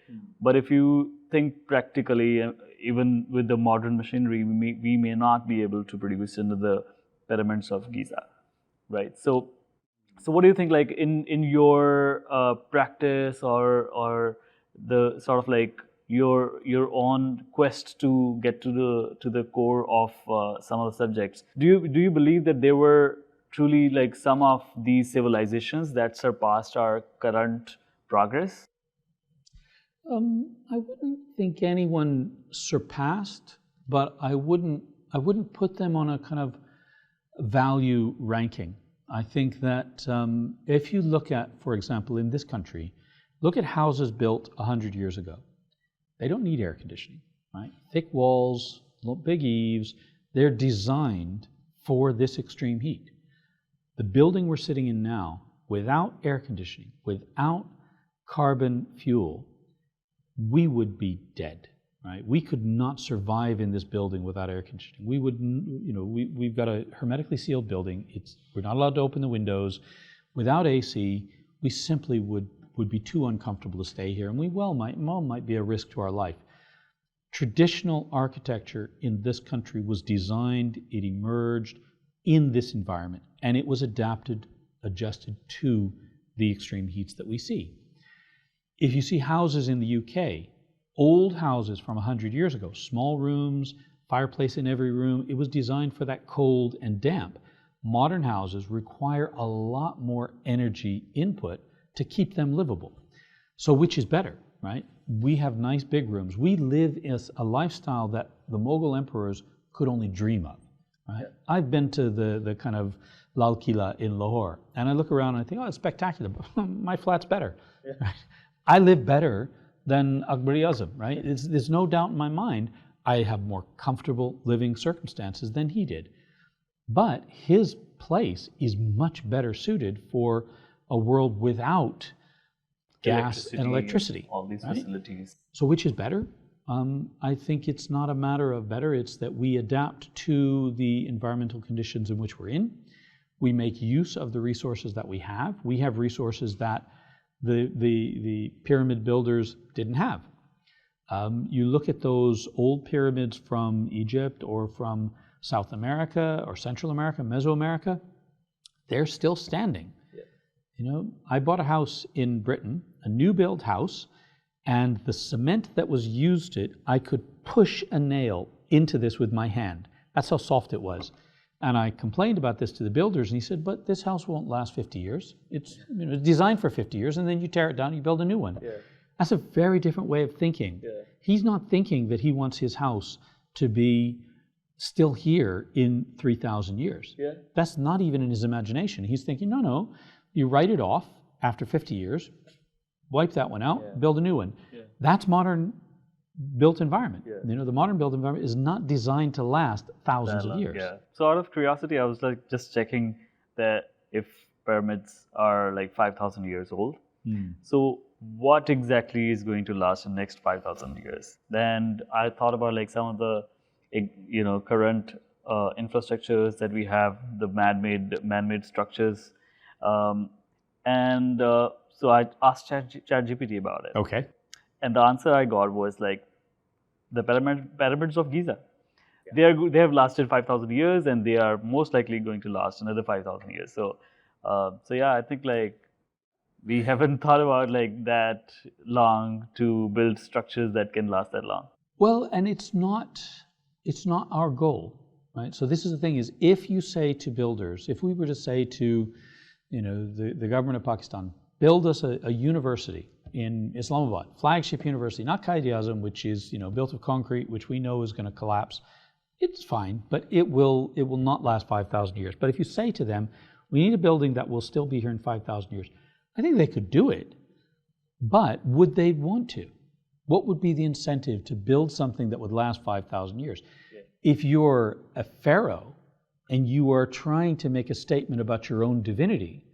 But if you think practically, even with the modern machinery, we may not be able to produce another pyramids of Giza, right? So So what do you think, like in your practice or the sort of like your own quest to get to the core of some of the subjects? Do you believe that there were truly like some of these civilizations that surpassed our current progress? I wouldn't think anyone surpassed, but I wouldn't put them on a kind of value ranking. I think that if you look at, for example, in this country, look at houses built 100 years ago. They don't need air conditioning, right? Thick walls, big eaves, they're designed for this extreme heat. The building we're sitting in now, without air conditioning, without carbon fuel, we would be dead, right? We could not survive in this building without air conditioning. We would, we've got a hermetically sealed building. We're not allowed to open the windows. Without AC, we simply would be too uncomfortable to stay here, and we might be a risk to our life. Traditional architecture in this country was designed, it emerged in this environment, and it was adjusted to the extreme heats that we see. If you see houses in the UK, old houses from 100 years ago, small rooms, fireplace in every room, it was designed for that cold and damp. Modern houses require a lot more energy input to keep them livable. So which is better, right? We have nice big rooms. We live in a lifestyle that the Mughal emperors could only dream of, right? Yeah. I've been to the kind of Lal Killa in Lahore, and I look around and I think, oh, it's spectacular, but my flat's better. Yeah. Right? I live better than Akbar-e-Azam, right? There's no doubt in my mind I have more comfortable living circumstances than he did. But his place is much better suited for a world without gas and electricity. All these facilities. So which is better? I think it's not a matter of better, it's that we adapt to the environmental conditions in which we're in. We make use of the resources that we have. We have resources that the pyramid builders didn't have. You look at those old pyramids from Egypt or from South America or Central America, Mesoamerica, they're still standing. Yeah. I bought a house in Britain, a new build house, and the cement that was used I could push a nail into this with my hand. That's how soft it was. And I complained about this to the builders, and he said, but this house won't last 50 years. It's designed for 50 years, and then you tear it down, you build a new one. Yeah. That's a very different way of thinking. Yeah. He's not thinking that he wants his house to be still here in 3,000 years. Yeah. That's not even in his imagination. He's thinking, no, you write it off after 50 years, wipe that one out, yeah. Build a new one. Yeah. That's modern built environment. Yeah. The modern built environment is not designed to last thousands of years. Yeah. So out of curiosity, I was like just checking that if pyramids are like 5,000 years old. So what exactly is going to last in the next 5,000 years? Then I thought about like some of the current infrastructures that we have, the man-made structures, and so I asked ChatGPT about it. Okay. And the answer I got was like the pyramids of Giza. Yeah. They have lasted 5,000 years, and they are most likely going to last another 5,000 years. So yeah, I think like we haven't thought about like that long to build structures that can last that long. Well, and it's not our goal, right? So this is the thing: is if you say to builders, if we were to say to the government of Pakistan, build us a university in Islamabad, flagship university, not Quaid-e-Azam, which is built of concrete, which we know is going to collapse. It's fine, but it will not last 5,000 years. But if you say to them, we need a building that will still be here in 5,000 years, I think they could do it. But would they want to? What would be the incentive to build something that would last 5,000 years? Yeah. If you're a pharaoh and you are trying to make a statement about your own divinity,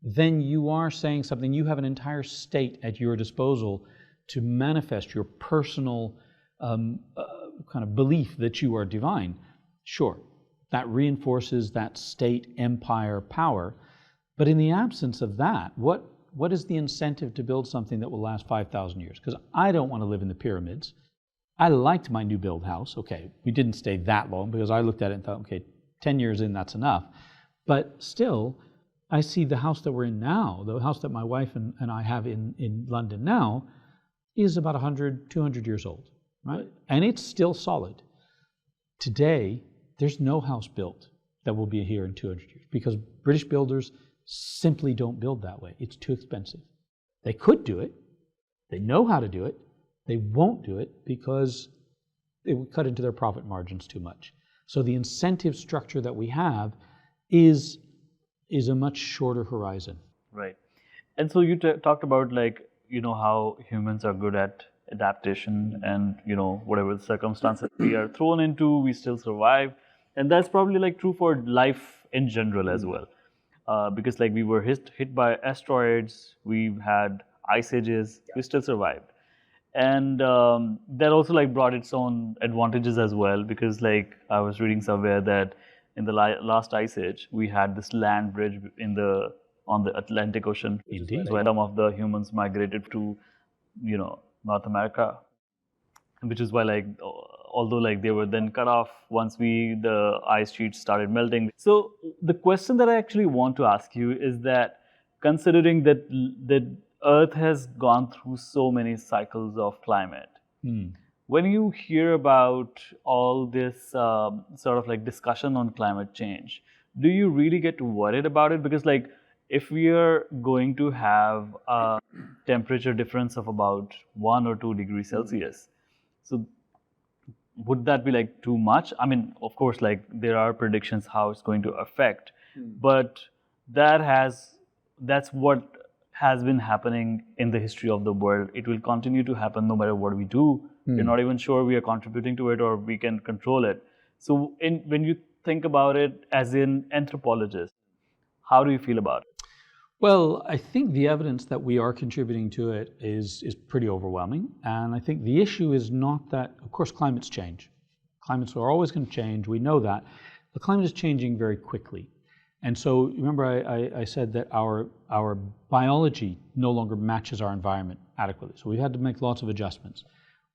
then you are saying something. You have an entire state at your disposal to manifest your personal kind of belief that you are divine. Sure, that reinforces that state, empire, power. But in the absence of that, what is the incentive to build something that will last 5,000 years? Because I don't want to live in the pyramids. I liked my new build house. Okay, we didn't stay that long because I looked at it and thought, okay, 10 years in, that's enough. But still, I see the house that we're in now, the house that my wife and I have in London now, is about 100, 200 years old, right? And it's still solid. Today, there's no house built that will be here in 200 years because British builders simply don't build that way. It's too expensive. They could do it. They know how to do it. They won't do it because it would cut into their profit margins too much. So the incentive structure that we have is a much shorter horizon. Right. And so you talked about how humans are good at adaptation and, whatever the circumstances we are thrown into, we still survive. And that's probably true for life in general as well. Because we were hit by asteroids, we've had ice ages, we still survived. And that also brought its own advantages as well, because I was reading somewhere that in the last ice age, we had this land bridge on the Atlantic Ocean. Indeed. Where some of the humans migrated to, North America, which is why although they were then cut off once the ice sheets started melting. So the question that I actually want to ask you is that, considering that Earth has gone through so many cycles of climate, when you hear about all this sort of discussion on climate change, do you really get worried about it? Because if we are going to have a temperature difference of about 1 or 2 degrees Celsius, so would that be too much? I mean, of course, there are predictions how it's going to affect, but that's what has been happening in the history of the world. It will continue to happen no matter what we do. We're not even sure we are contributing to it or we can control it. So when you think about it as an anthropologist, how do you feel about it? Well, I think the evidence that we are contributing to it is pretty overwhelming. And I think the issue is not that, of course, climates change. Climates are always going to change. We know that. The climate is changing very quickly. And so remember I said that our biology no longer matches our environment adequately. So we've had to make lots of adjustments.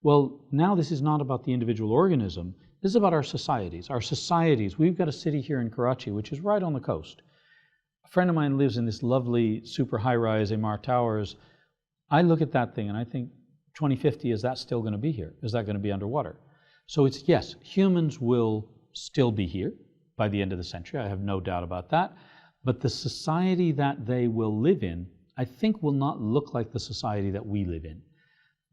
Well, now this is not about the individual organism. This is about our societies. Our societies, we've got a city here in Karachi, which is right on the coast. A friend of mine lives in this lovely super high-rise Emaar Towers. I look at that thing and I think 2050, is that still going to be here? Is that going to be underwater? So it's, yes, humans will still be here by the end of the century. I have no doubt about that. But the society that they will live in, I think, will not look like the society that we live in.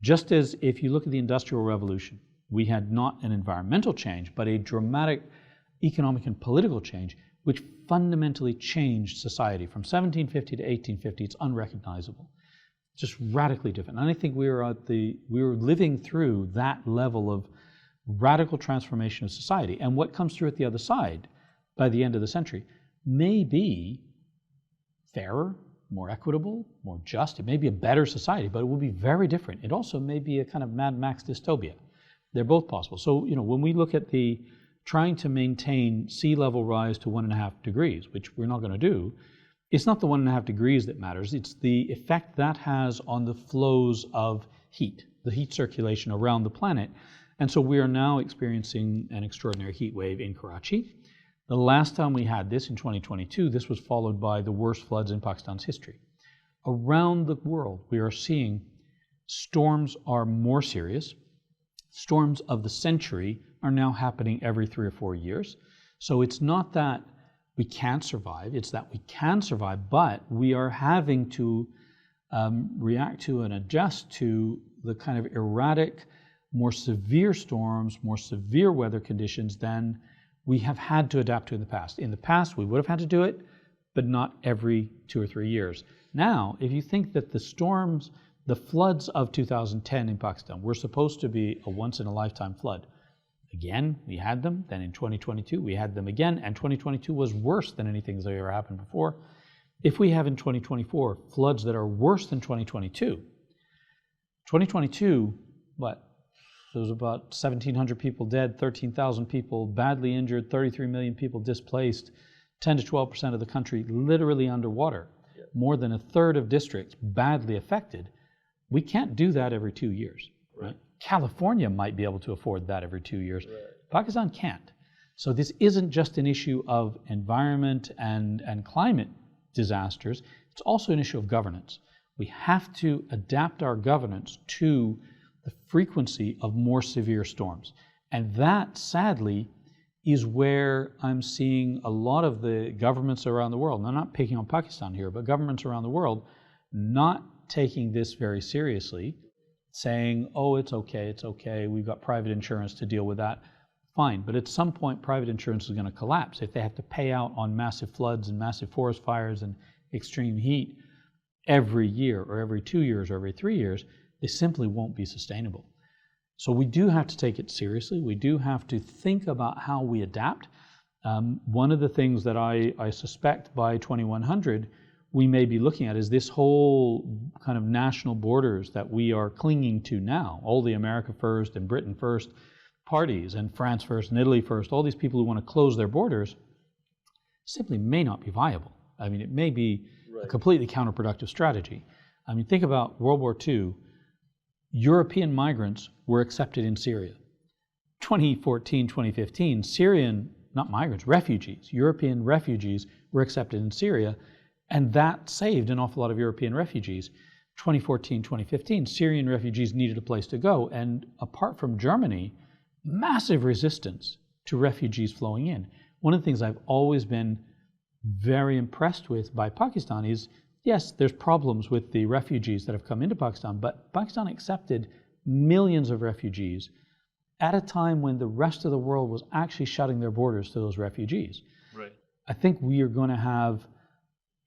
Just as if you look at the Industrial Revolution, we had not an environmental change, but a dramatic economic and political change, which fundamentally changed society. From 1750 to 1850, it's unrecognizable. Just radically different. And I think we were living through that level of radical transformation of society. And what comes through at the other side by the end of the century may be fairer, more equitable, more just. It may be a better society, but it will be very different. It also may be a kind of Mad Max dystopia. They're both possible. So, when we look at the trying to maintain sea level rise to 1.5 degrees, which we're not going to do, it's not the 1.5 degrees that matters. It's the effect that has on the flows of heat, the heat circulation around the planet. And so we are now experiencing an extraordinary heat wave in Karachi. The last time we had this in 2022, this was followed by the worst floods in Pakistan's history. Around the world, we are seeing storms are more serious. Storms of the century are now happening every 3 or 4 years. So it's not that we can't survive, it's that we can survive, but we are having to react to and adjust to the kind of erratic, more severe storms, more severe weather conditions than we have had to adapt to in the past. In the past, we would have had to do it, but not every 2 or 3 years. Now, if you think that the floods of 2010 in Pakistan were supposed to be a once-in-a-lifetime flood, again, we had them. Then in 2022, we had them again, and 2022 was worse than anything that's ever happened before. If we have in 2024 floods that are worse than 2022, what? There was about 1,700 people dead, 13,000 people badly injured, 33 million people displaced, 10 to 12% of the country literally underwater, more than a third of districts badly affected. We can't do that every 2 years. Right? California might be able to afford that every 2 years. Right. Pakistan can't. So this isn't just an issue of environment and climate disasters. It's also an issue of governance. We have to adapt our governance to the frequency of more severe storms. And that, sadly, is where I'm seeing a lot of the governments around the world, and I'm not picking on Pakistan here, but governments around the world not taking this very seriously, saying, oh, it's okay, we've got private insurance to deal with that. Fine, but at some point private insurance is going to collapse. If they have to pay out on massive floods and massive forest fires and extreme heat every year or every 2 years or every 3 years, they simply won't be sustainable. So we do have to take it seriously. We do have to think about how we adapt. One of the things that I suspect by 2100 we may be looking at is this whole kind of national borders that we are clinging to now, all the America first and Britain first parties and France first and Italy first, all these people who want to close their borders simply may not be viable. I mean, it may be a completely counterproductive strategy. I mean, think about World War II. European migrants were accepted in Syria. 2014, 2015, Syrian, not migrants, refugees, European refugees were accepted in Syria, and that saved an awful lot of European refugees. 2014, 2015, Syrian refugees needed a place to go, and apart from Germany, massive resistance to refugees flowing in. One of the things I've always been very impressed with by Pakistan is, yes, there's problems with the refugees that have come into Pakistan, but Pakistan accepted millions of refugees at a time when the rest of the world was actually shutting their borders to those refugees. Right. I think we are going to have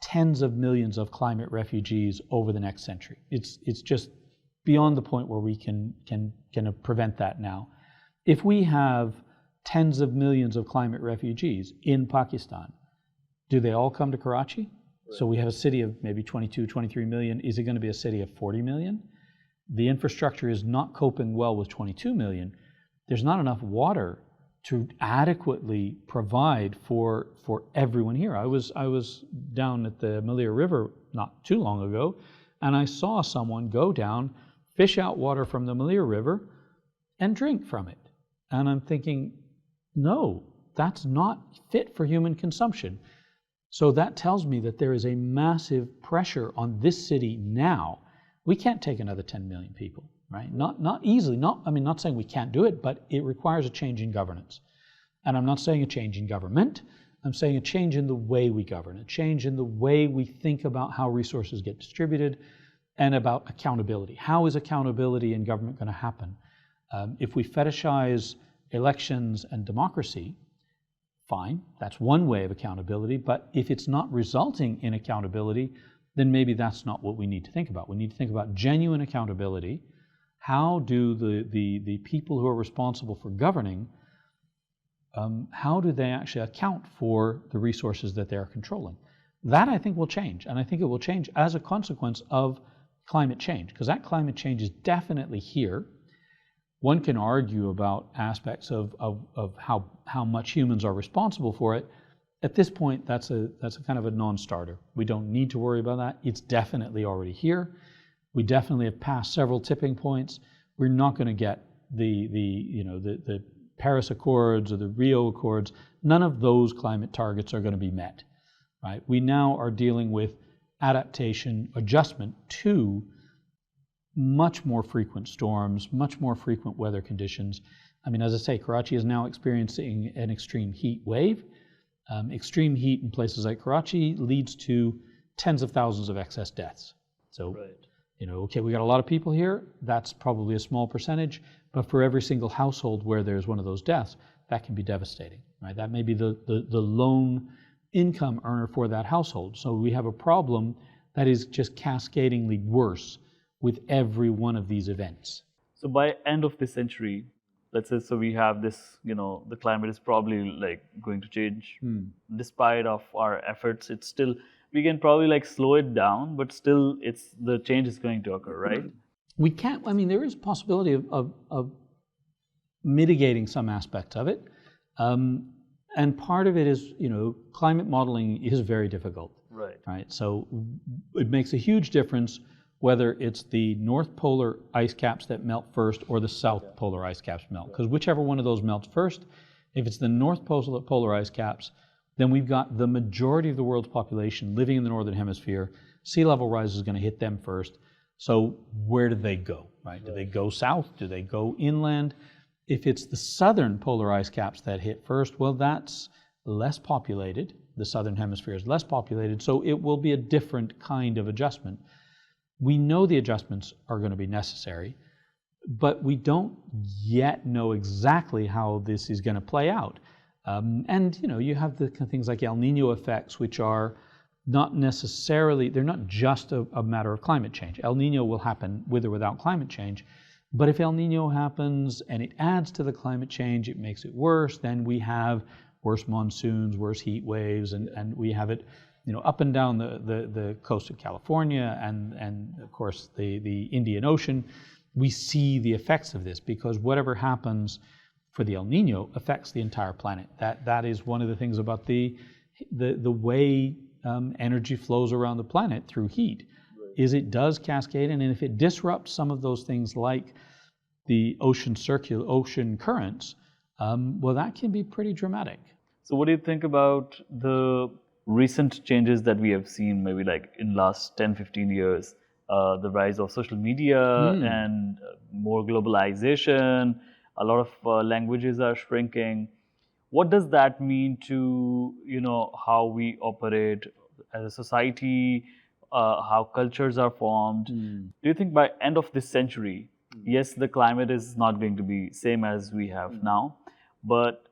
tens of millions of climate refugees over the next century. It's just beyond the point where we can prevent that now. If we have tens of millions of climate refugees in Pakistan, do they all come to Karachi? Right. So we have a city of maybe 22, 23 million. Is it going to be a city of 40 million? The infrastructure is not coping well with 22 million. There's not enough water to adequately provide for everyone here. I was down at the Malir River not too long ago, and I saw someone go down, fish out water from the Malir River, and drink from it. And I'm thinking, no, that's not fit for human consumption. So that tells me that there is a massive pressure on this city now. We can't take another 10 million people, right? Not easily. I'm not saying we can't do it, but it requires a change in governance. And I'm not saying a change in government. I'm saying a change in the way we govern, a change in the way we think about how resources get distributed and about accountability. How is accountability in government going to happen? If we fetishize elections and democracy, fine, that's one way of accountability, but if it's not resulting in accountability, then maybe that's not what we need to think about. We need to think about genuine accountability. How do the people who are responsible for governing, how do they actually account for the resources that they're controlling? That I think will change, and I think it will change as a consequence of climate change, because that climate change is definitely here. One can argue about aspects of how much humans are responsible for it. At this point, that's a kind of a non-starter. We don't need to worry about that. It's definitely already here. We definitely have passed several tipping points. We're not going to get the Paris Accords or the Rio Accords. None of those climate targets are going to be met, right? We now are dealing with adaptation, adjustment to much more frequent storms, much more frequent weather conditions. I mean, as I say, Karachi is now experiencing an extreme heat wave. Extreme heat in places like Karachi leads to tens of thousands of excess deaths. So, okay, we got a lot of people here. That's probably a small percentage, but for every single household where there's one of those deaths, that can be devastating, right? That may be the lone income earner for that household. So we have a problem that is just cascadingly worse with every one of these events. So by end of this century, let's say, so we have this, the climate is probably like going to change. Despite of our efforts, it's still, we can probably slow it down, but still the change is going to occur, right? We can't, there is a possibility of mitigating some aspects of it. And part of it is, climate modeling is very difficult. Right. So it makes a huge difference whether it's the North Polar ice caps that melt first or the South Polar ice caps melt. Because whichever one of those melts first, if it's the North Polar ice caps, then we've got the majority of the world's population living in the northern hemisphere. Sea level rise is going to hit them first. So where do they go, right? Do they go south? Do they go inland? If it's the southern polar ice caps that hit first, well, that's less populated. The southern hemisphere is less populated, so it will be a different kind of adjustment. We know the adjustments are going to be necessary, but we don't yet know exactly how this is going to play out. And you have the things like El Nino effects, which are not necessarily, they're not just a matter of climate change. El Nino will happen with or without climate change. But if El Nino happens and it adds to the climate change, it makes it worse, then we have worse monsoons, worse heat waves, and we have it up and down the coast of California and of course the Indian Ocean. We see the effects of this because whatever happens for the El Nino affects the entire planet. That is one of the things about the way energy flows around the planet through heat, is it does cascade, and if it disrupts some of those things like the ocean currents, well, that can be pretty dramatic. So what do you think about the recent changes that we have seen, maybe like in last 10, 15 years, the rise of social media and more globalization, a lot of languages are shrinking. What does that mean to, how we operate as a society, how cultures are formed? Do you think by end of this century, yes, the climate is not going to be same as we have now, but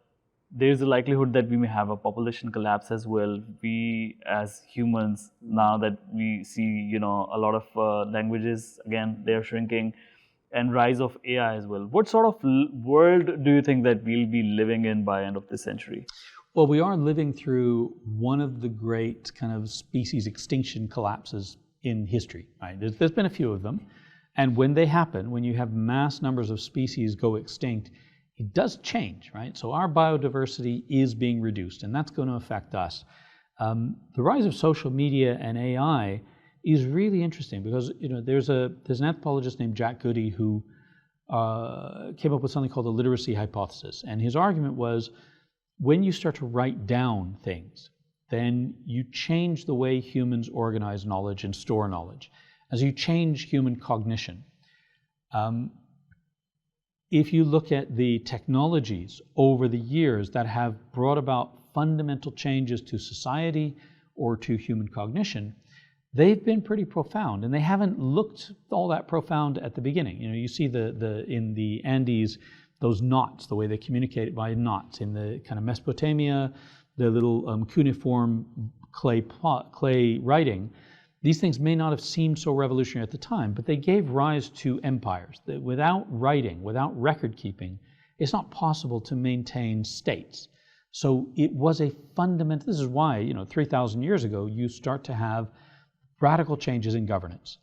there's a likelihood that we may have a population collapse as well. We as humans, now that we see, a lot of languages, again, they're shrinking, and rise of AI as well. What sort of world do you think that we'll be living in by end of this century? Well, we are living through one of the great kind of species extinction collapses in history, right? There's been a few of them. And when they happen, when you have mass numbers of species go extinct, it does change, right? So our biodiversity is being reduced, and that's going to affect us. The rise of social media and AI is really interesting because there's an anthropologist named Jack Goody who came up with something called the literacy hypothesis, and his argument was when you start to write down things, then you change the way humans organize knowledge and store knowledge, as you change human cognition. If you look at the technologies over the years that have brought about fundamental changes to society or to human cognition, they've been pretty profound, and they haven't looked all that profound at the beginning. You see in the Andes, those knots, the way they communicate by knots. In the kind of Mesopotamia, the little cuneiform clay writing, these things may not have seemed so revolutionary at the time, but they gave rise to empires. That without writing, without record keeping, it's not possible to maintain states. So it was a fundamental, this is why, 3,000 years ago, you start to have radical changes in governance.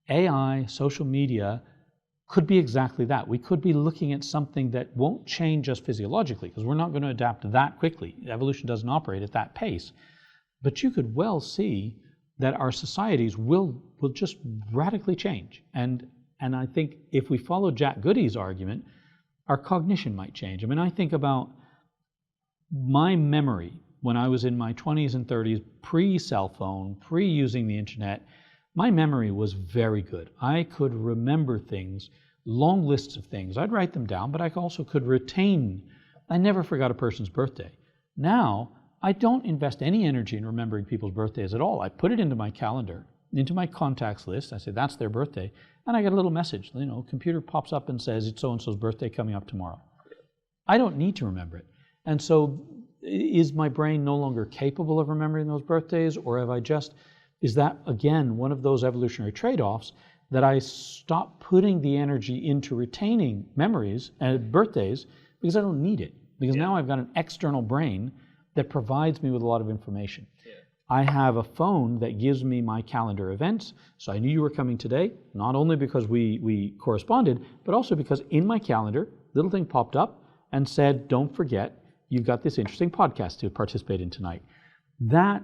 AI, social media, could be exactly that. We could be looking at something that won't change us physiologically, because we're not going to adapt that quickly. Evolution doesn't operate at that pace. But you could well see that our societies will just radically change. And I think if we follow Jack Goody's argument, our cognition might change. I mean, I think about my memory when I was in my 20s and 30s, pre-cell phone, pre-using the internet. My memory was very good. I could remember things, long lists of things. I'd write them down, but I also could retain. I never forgot a person's birthday. Now, I don't invest any energy in remembering people's birthdays at all. I put it into my calendar, into my contacts list. I say, that's their birthday. And I get a little message. Computer pops up and says, it's so-and-so's birthday coming up tomorrow. I don't need to remember it. And so is my brain no longer capable of remembering those birthdays? Or is that, again, one of those evolutionary trade-offs that I stop putting the energy into retaining memories and birthdays because I don't need it? Because now I've got an external brain that provides me with a lot of information. I have a phone that gives me my calendar events. So I knew you were coming today, not only because we corresponded, but also because in my calendar, little thing popped up and said, don't forget, you've got this interesting podcast to participate in tonight. That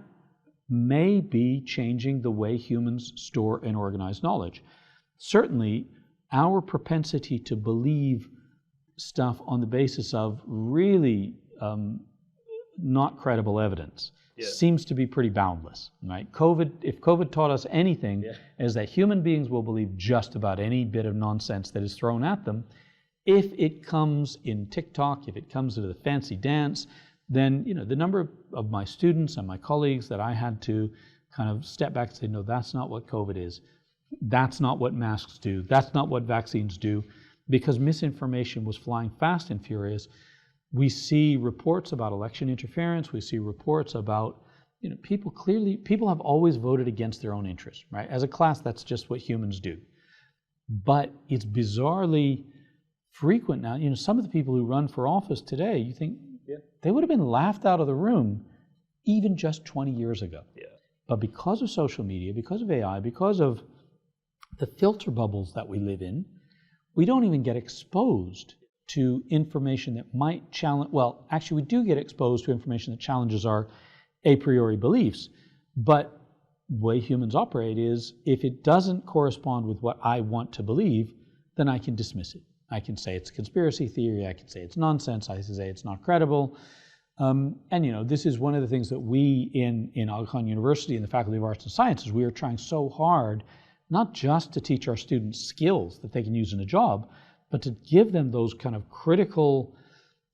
may be changing the way humans store and organize knowledge. Certainly, our propensity to believe stuff on the basis of really not credible evidence seems to be pretty boundless, right? If COVID taught us anything, is that human beings will believe just about any bit of nonsense that is thrown at them. If it comes in TikTok, if it comes into the fancy dance, then the number of my students and my colleagues that I had to kind of step back and say, no, that's not what COVID is. That's not what masks do. That's not what vaccines do, because misinformation was flying fast and furious. We see reports about election interference. We see reports about, people have always voted against their own interests, right? As a class, that's just what humans do. But it's bizarrely frequent now. Some of the people who run for office today, you think they would have been laughed out of the room even just 20 years ago. But because of social media, because of AI, because of the filter bubbles that we live in, we don't even get exposed to information that might challenge, well, actually we do get exposed to information that challenges our a priori beliefs, but the way humans operate is if it doesn't correspond with what I want to believe, then I can dismiss it. I can say it's a conspiracy theory, I can say it's nonsense, I can say it's not credible. And this is one of the things that we in Aga Khan University and the Faculty of Arts and Sciences, we are trying so hard not just to teach our students skills that they can use in a job, but to give them those kind of critical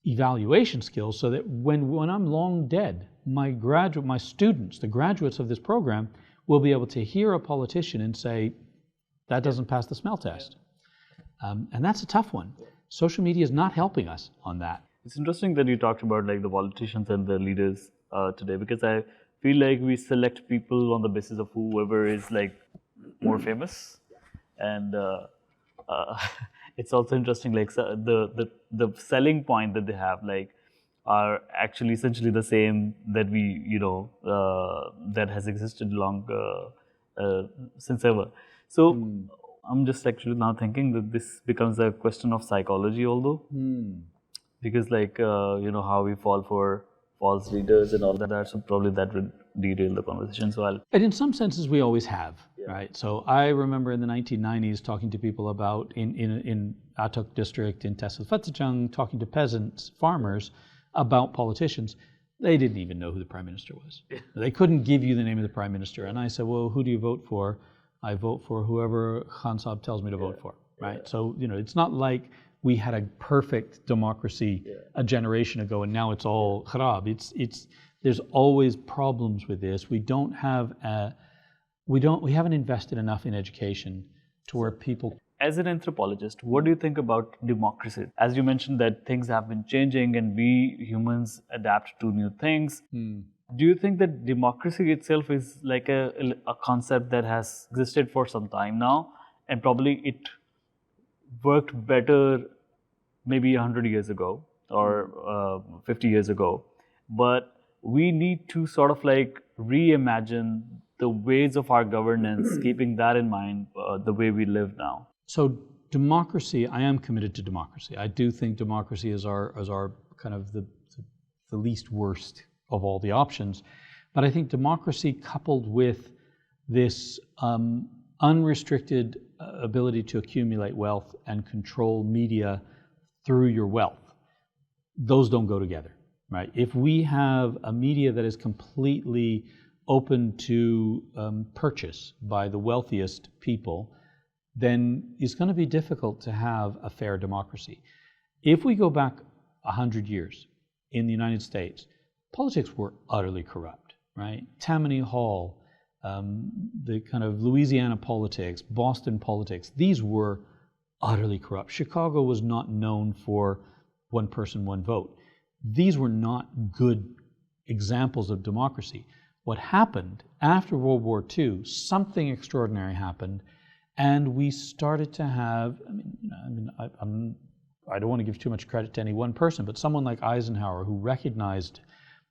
evaluation skills so that when I'm long dead, my students, the graduates of this program, will be able to hear a politician and say, that doesn't pass the smell test. And that's a tough one. Social media is not helping us on that. It's interesting that you talked about the politicians and the leaders today, because I feel like we select people on the basis of whoever is more famous, and it's also interesting the selling point that they have are actually essentially the same that we that has existed long since ever. So I'm just actually now thinking that this becomes a question of psychology, although because how we fall for false leaders and all that, so probably that would derail the conversation. So and in some senses we always have, right? So I remember in the 1990s talking to people about in Archaic district in Tehsil Fatehjung, talking to peasants, farmers about politicians. They didn't even know who the prime minister was. They couldn't give you the name of the prime minister. And I said, well, who do you vote for? I vote for whoever Khan Saab tells me to vote for, right? So, it's not like we had a perfect democracy a generation ago and now it's all kharab. There's always problems with this. We haven't invested enough in education to where people... As an anthropologist, what do you think about democracy? As you mentioned that things have been changing and we humans adapt to new things. Do you think that democracy itself is like a concept that has existed for some time now, and probably it worked better maybe 100 years ago or 50 years ago, but we need to sort of reimagine the ways of our governance, keeping that in mind, the way we live now? So democracy, I am committed to democracy. I do think democracy is our kind of the least worst of all the options. But I think democracy coupled with this unrestricted ability to accumulate wealth and control media through your wealth, those don't go together, right? If we have a media that is completely open to purchase by the wealthiest people, then it's going to be difficult to have a fair democracy. If we go back 100 years in the United States, politics were utterly corrupt, right? Tammany Hall, the kind of Louisiana politics, Boston politics, these were utterly corrupt. Chicago was not known for one person, one vote. These were not good examples of democracy. What happened after World War II, something extraordinary happened, and we started to have, I don't want to give too much credit to any one person, but someone like Eisenhower, who recognized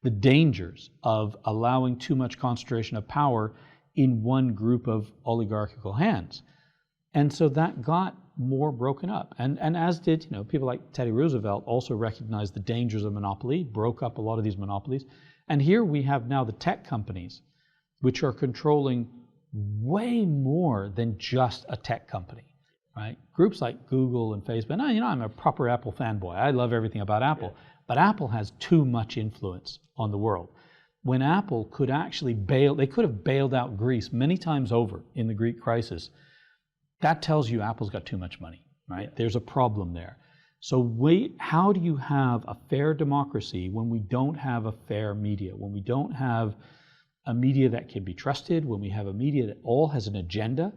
the dangers of allowing too much concentration of power in one group of oligarchical hands. And so that got more broken up. And as did, people like Teddy Roosevelt also recognized the dangers of monopoly, broke up a lot of these monopolies. And here we have now the tech companies, which are controlling way more than just a tech company. right? Groups like Google and Facebook. Now, I'm a proper Apple fanboy. I love everything about Apple. But Apple has too much influence on the world. When Apple could actually they could have bailed out Greece many times over in the Greek crisis. That tells you Apple's got too much money, right? There's a problem there. So how do you have a fair democracy when we don't have a fair media, when we don't have a media that can be trusted, when we have a media that all has an agenda?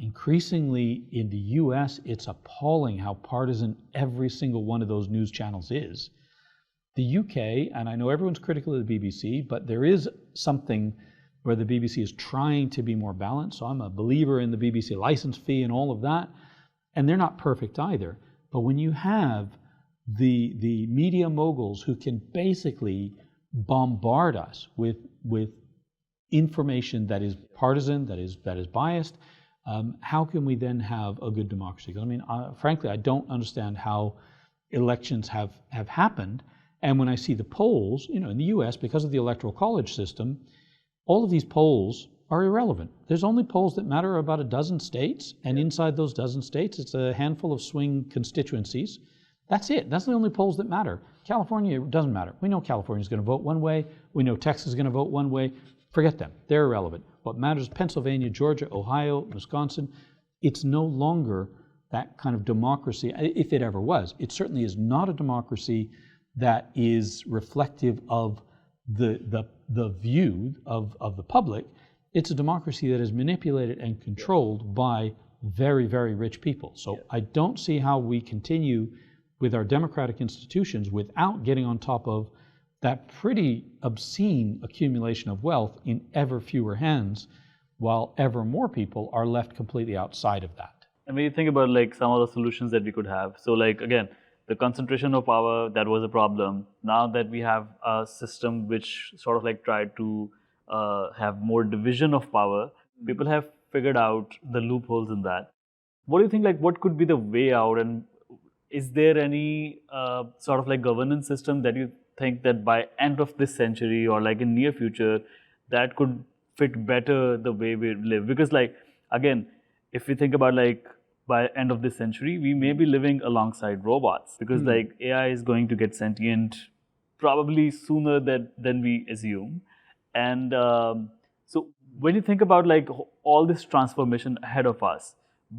Increasingly in the US, it's appalling how partisan every single one of those news channels is. The UK, and I know everyone's critical of the BBC, but there is something where the BBC is trying to be more balanced. So I'm a believer in the BBC license fee and all of that. And they're not perfect either. But when you have the media moguls who can basically bombard us with information that is partisan, that is biased, how can we then have a good democracy? Because I mean, frankly, I don't understand how elections have happened. And when I see the polls, in the US, because of the electoral college system, all of these polls are irrelevant. There's only polls that matter about a dozen states, and inside those dozen states, it's a handful of swing constituencies. That's it. That's the only polls that matter. California doesn't matter. We know California's going to vote one way. We know Texas is going to vote one way. Forget them. They're irrelevant. What matters is Pennsylvania, Georgia, Ohio, Wisconsin. It's no longer that kind of democracy, if it ever was. It certainly is not a democracy that is reflective of the view of the public. It's a democracy that is manipulated and controlled by very, very rich people. So I don't see how we continue with our democratic institutions without getting on top of that pretty obscene accumulation of wealth in ever fewer hands, while ever more people are left completely outside of that. And when you think about like some of the solutions that we could have, so like again, the concentration of power, that was a problem. Now that we have a system which sort of like tried to have more division of power, people have figured out the loopholes in that. What do you think, like what could be the way out, and is there any sort of like governance system that you think that by end of this century or like in near future that could fit better the way we live? Because like, again, if we think about like by end of this century, we may be living alongside robots, because like AI is going to get sentient probably sooner than we assume. And so when you think about like all this transformation ahead of us,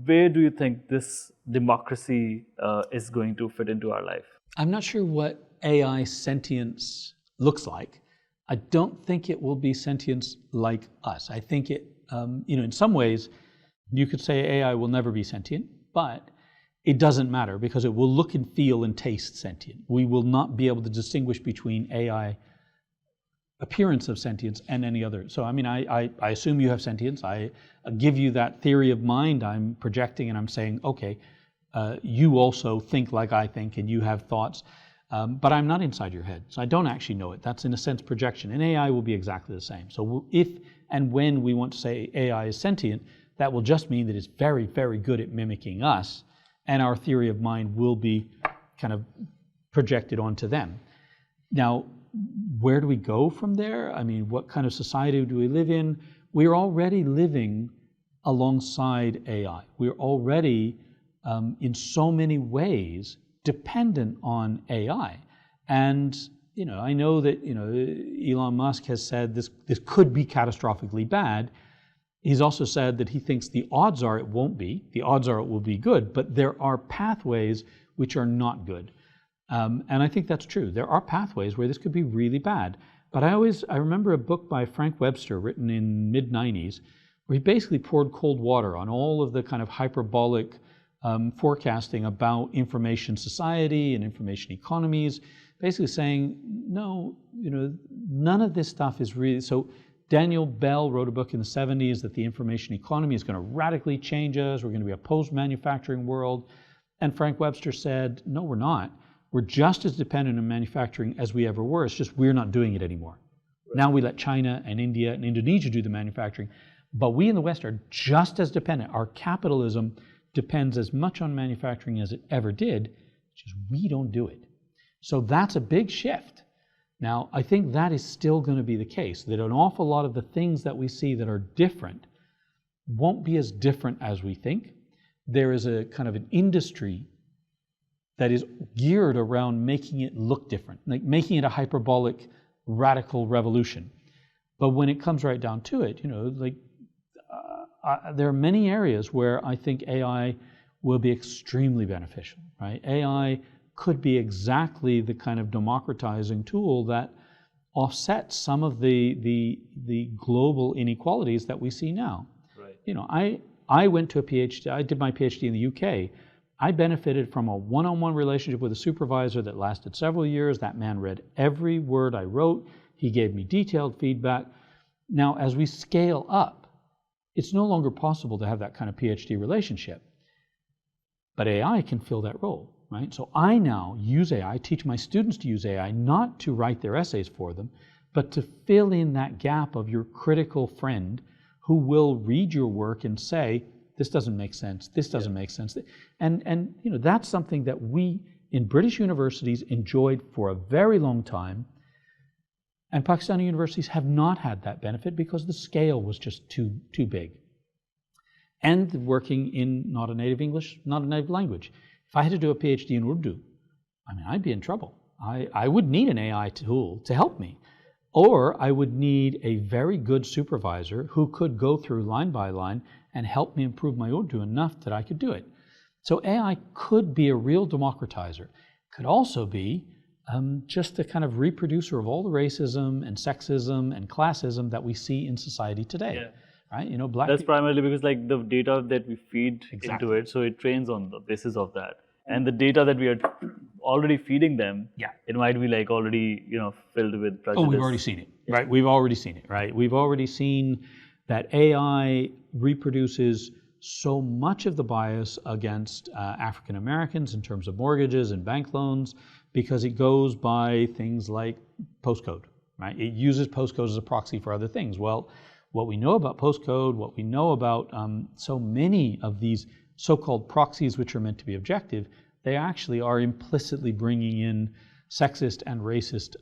where do you think this democracy is going to fit into our life? I'm not sure what AI sentience looks like. I don't think it will be sentience like us. I think it, in some ways, you could say AI will never be sentient, but it doesn't matter because it will look and feel and taste sentient. We will not be able to distinguish between AI appearance of sentience and any other. So, I mean, I assume you have sentience. I give you that theory of mind. I'm projecting and I'm saying, okay, you also think like I think and you have thoughts, but I'm not inside your head. So I don't actually know it. That's in a sense projection. And AI will be exactly the same. So if and when we want to say AI is sentient, that will just mean that it's very, very good at mimicking us, and our theory of mind will be kind of projected onto them. Now, where do we go from there? I mean, what kind of society do we live in? We're already living alongside AI. We're already, in so many ways, dependent on AI. And, I know that, Elon Musk has said this could be catastrophically bad. He's also said that he thinks the odds are it won't be. The odds are it will be good, but there are pathways which are not good. And I think that's true. There are pathways where this could be really bad. But I remember a book by Frank Webster written in mid-90s where he basically poured cold water on all of the kind of hyperbolic forecasting about information society and information economies, basically saying, no, none of this stuff is really... So Daniel Bell wrote a book in the 70s that the information economy is going to radically change us. We're going to be a post-manufacturing world. And Frank Webster said, no, we're not. We're just as dependent on manufacturing as we ever were. It's just we're not doing it anymore. Right. Now we let China and India and Indonesia do the manufacturing. But we in the West are just as dependent. Our capitalism depends as much on manufacturing as it ever did, just we don't do it. So that's a big shift. Now, I think that is still going to be the case, that an awful lot of the things that we see that are different won't be as different as we think. there is a kind of an industry that is geared around making it look different, like making it a hyperbolic, radical revolution. But when it comes right down to it, there are many areas where I think AI will be extremely beneficial, right? AI could be exactly the kind of democratizing tool that offsets some of the global inequalities that we see now. Right. I went to a PhD, I did my PhD in the UK. I benefited from a one-on-one relationship with a supervisor that lasted several years. That man read every word I wrote. He gave me detailed feedback. Now, as we scale up, it's no longer possible to have that kind of PhD relationship. But AI can fill that role, right? So I now use AI, I teach my students to use AI, not to write their essays for them, but to fill in that gap of your critical friend who will read your work and say, this doesn't make sense, this doesn't make sense. And that's something that we in British universities enjoyed for a very long time. And Pakistani universities have not had that benefit because the scale was just too big. And working in not a native English, not a native language. If I had to do a PhD in Urdu, I'd be in trouble. I would need an AI tool to help me. Or I would need a very good supervisor who could go through line by line and help me improve my Urdu enough that I could do it. So AI could be a real democratizer. Could also be just a kind of reproducer of all the racism and sexism and classism that we see in society today. Yeah. Right? Black That's people. primarily because like the data that we feed into it, so it trains on the basis of that. And the data that we are already feeding them, it might be like already, filled with prejudice. Oh, we've already seen it, right? We've already seen it, right? We've already seen that AI reproduces so much of the bias against African Americans in terms of mortgages and bank loans because it goes by things like postcode, right? It uses postcode as a proxy for other things. Well, what we know about postcode, what we know about so many of these so-called proxies which are meant to be objective, they actually are implicitly bringing in sexist and racist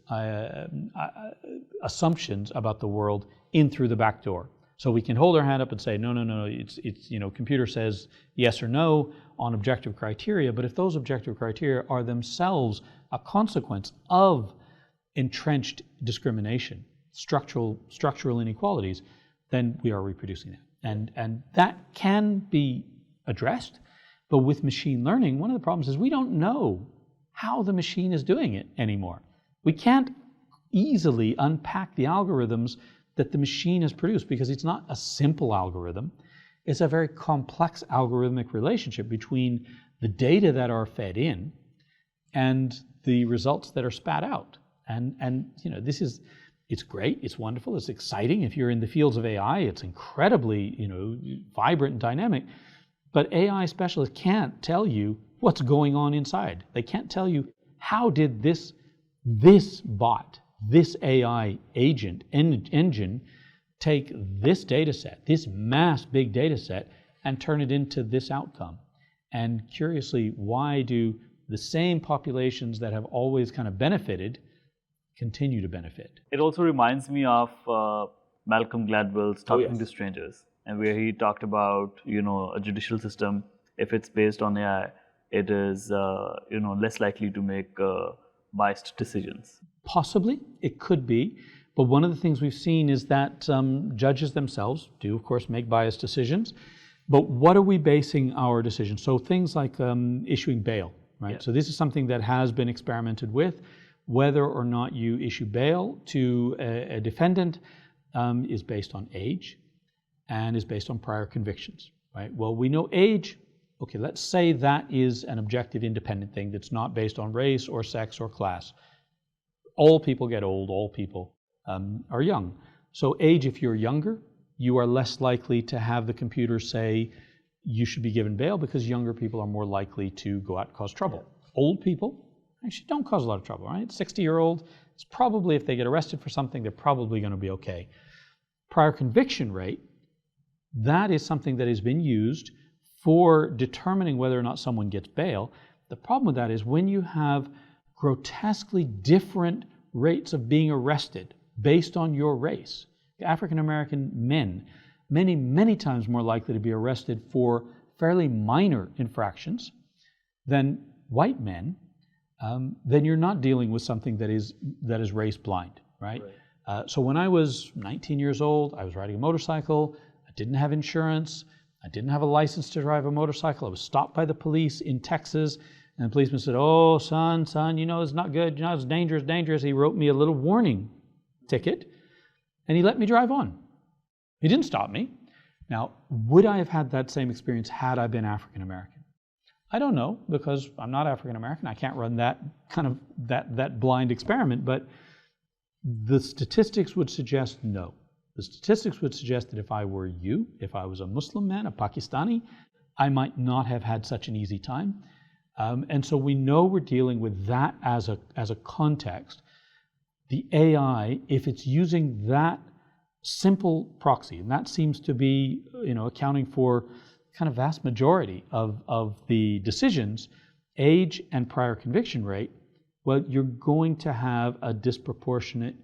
assumptions about the world in through the back door. So we can hold our hand up and say, no, it's computer says yes or no on objective criteria, but if those objective criteria are themselves a consequence of entrenched discrimination, structural inequalities, then we are reproducing that. And that can be addressed, but with machine learning, one of the problems is we don't know how the machine is doing it anymore. We can't easily unpack the algorithms that the machine has produced because it's not a simple algorithm. It's a very complex algorithmic relationship between the data that are fed in and the results that are spat out. And it's great, it's wonderful, it's exciting. If you're in the fields of AI, it's incredibly, vibrant and dynamic. But AI specialists can't tell you what's going on inside. They can't tell you how did this bot, this AI agent engine take this data set, this mass big data set, and turn it into this outcome. And curiously, why do the same populations that have always kind of benefited continue to benefit? It also reminds me of Malcolm Gladwell's Talking to Strangers, and where he talked about, a judicial system, if it's based on AI, it is, less likely to make biased decisions. Possibly, it could be. But one of the things we've seen is that judges themselves do, of course, make biased decisions. But what are we basing our decisions? So things like issuing bail, right? Yeah. So this is something that has been experimented with. Whether or not you issue bail to a defendant is based on age and is based on prior convictions, right? Well, we know age. Okay, let's say that is an objective independent thing that's not based on race or sex or class. All people get old, all people are young. So age, if you're younger, you are less likely to have the computer say you should be given bail because younger people are more likely to go out and cause trouble. Old people actually don't cause a lot of trouble, right? 60-year-old, it's probably, if they get arrested for something, they're probably going to be okay. Prior conviction rate, that is something that has been used for determining whether or not someone gets bail. The problem with that is when you have grotesquely different rates of being arrested based on your race. African American men, many times more likely to be arrested for fairly minor infractions than white men, then you're not dealing with something that is race blind, right? So when I was 19 years old, I was riding a motorcycle. I didn't have insurance. I didn't have a license to drive a motorcycle. I was stopped by the police in Texas, and the policeman said, "Oh, son, you know, it's not good. You know, it's dangerous. He wrote me a little warning ticket, and he let me drive on. He didn't stop me. Now, would I have had that same experience had I been African American? I don't know, because I'm not African American. I can't run that kind of that blind experiment, but the statistics would suggest no. The statistics would suggest that if I were you, if I was a Muslim man, a Pakistani, I might not have had such an easy time. And so we know we're dealing with that as a context. The AI, if it's using that simple proxy, and that seems to be, accounting for kind of vast majority of the decisions, age and prior conviction rate, well, you're going to have a disproportionate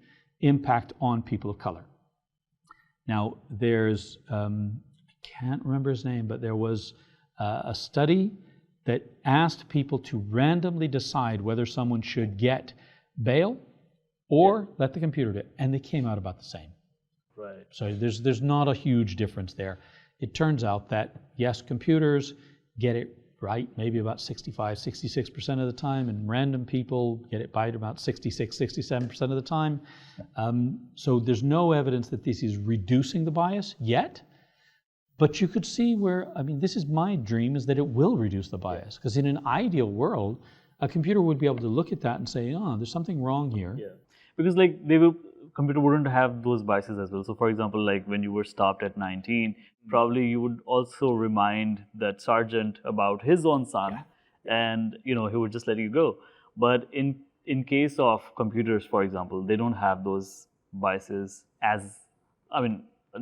impact on people of color. Now, there's, I can't remember his name, but there was a study that asked people to randomly decide whether someone should get bail or let the computer do it, and they came out about the same. Right. So there's not a huge difference there. It turns out that, yes, computers get it right maybe about 66% of the time, and random people get it right about 67% of the time. So there's no evidence that this is reducing the bias yet, but you could see where, this is my dream, is that it will reduce the bias, because in an ideal world, a computer would be able to look at that and say, oh, there's something wrong here. Yeah, because computer wouldn't have those biases as well. So for example, like when you were stopped at 19, probably you would also remind that sergeant about his own son, and he would just let you go. But in case of computers, for example, they don't have those biases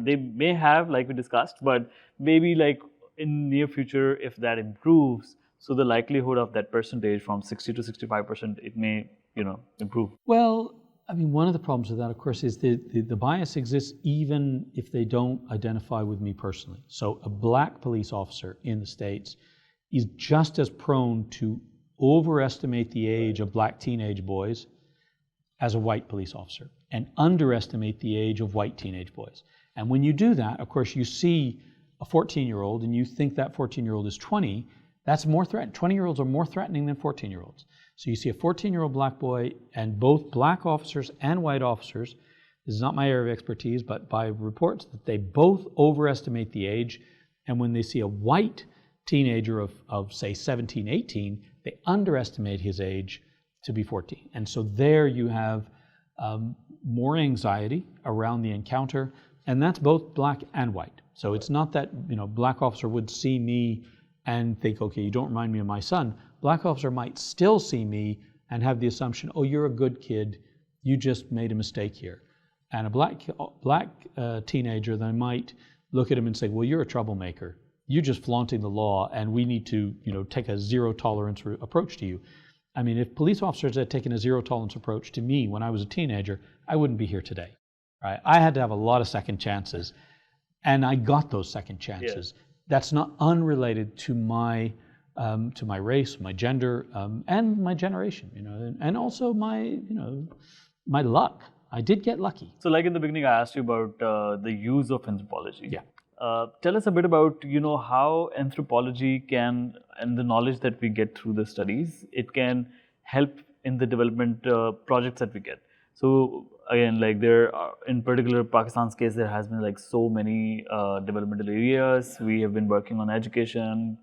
they may have, like we discussed, but maybe like in near future, if that improves, so the likelihood of that percentage from 60 to 65%, it may, improve. Well, one of the problems with that, of course, is the bias exists even if they don't identify with me personally. So a black police officer in the States is just as prone to overestimate the age of black teenage boys as a white police officer, and underestimate the age of white teenage boys. And when you do that, of course, you see a 14-year-old and you think that 14-year-old is 20, that's more threatening. 20-year-olds are more threatening than 14-year-olds. So you see a 14-year-old black boy, and both black officers and white officers, this is not my area of expertise, but by reports that they both overestimate the age, and when they see a white teenager of say 17, 18, they underestimate his age to be 14. And so there you have more anxiety around the encounter, and that's both black and white. So it's not that, black officer would see me and think, okay, you don't remind me of my son. Black officer might still see me and have the assumption, oh, you're a good kid, you just made a mistake here. And a black teenager, they might look at him and say, well, you're a troublemaker. You're just flaunting the law, and we need to, take a zero tolerance approach to you. If police officers had taken a zero tolerance approach to me when I was a teenager, I wouldn't be here today. Right? I had to have a lot of second chances, and I got those second chances. Yeah. That's not unrelated to my race, my gender, and my generation, and also my luck. I did get lucky. So, like in the beginning, I asked you about the use of anthropology. Yeah. Tell us a bit about how anthropology can, and the knowledge that we get through the studies, it can help in the development projects that we get. So again, like there are, in particular Pakistan's case, there has been like so many developmental areas. We have been working on education.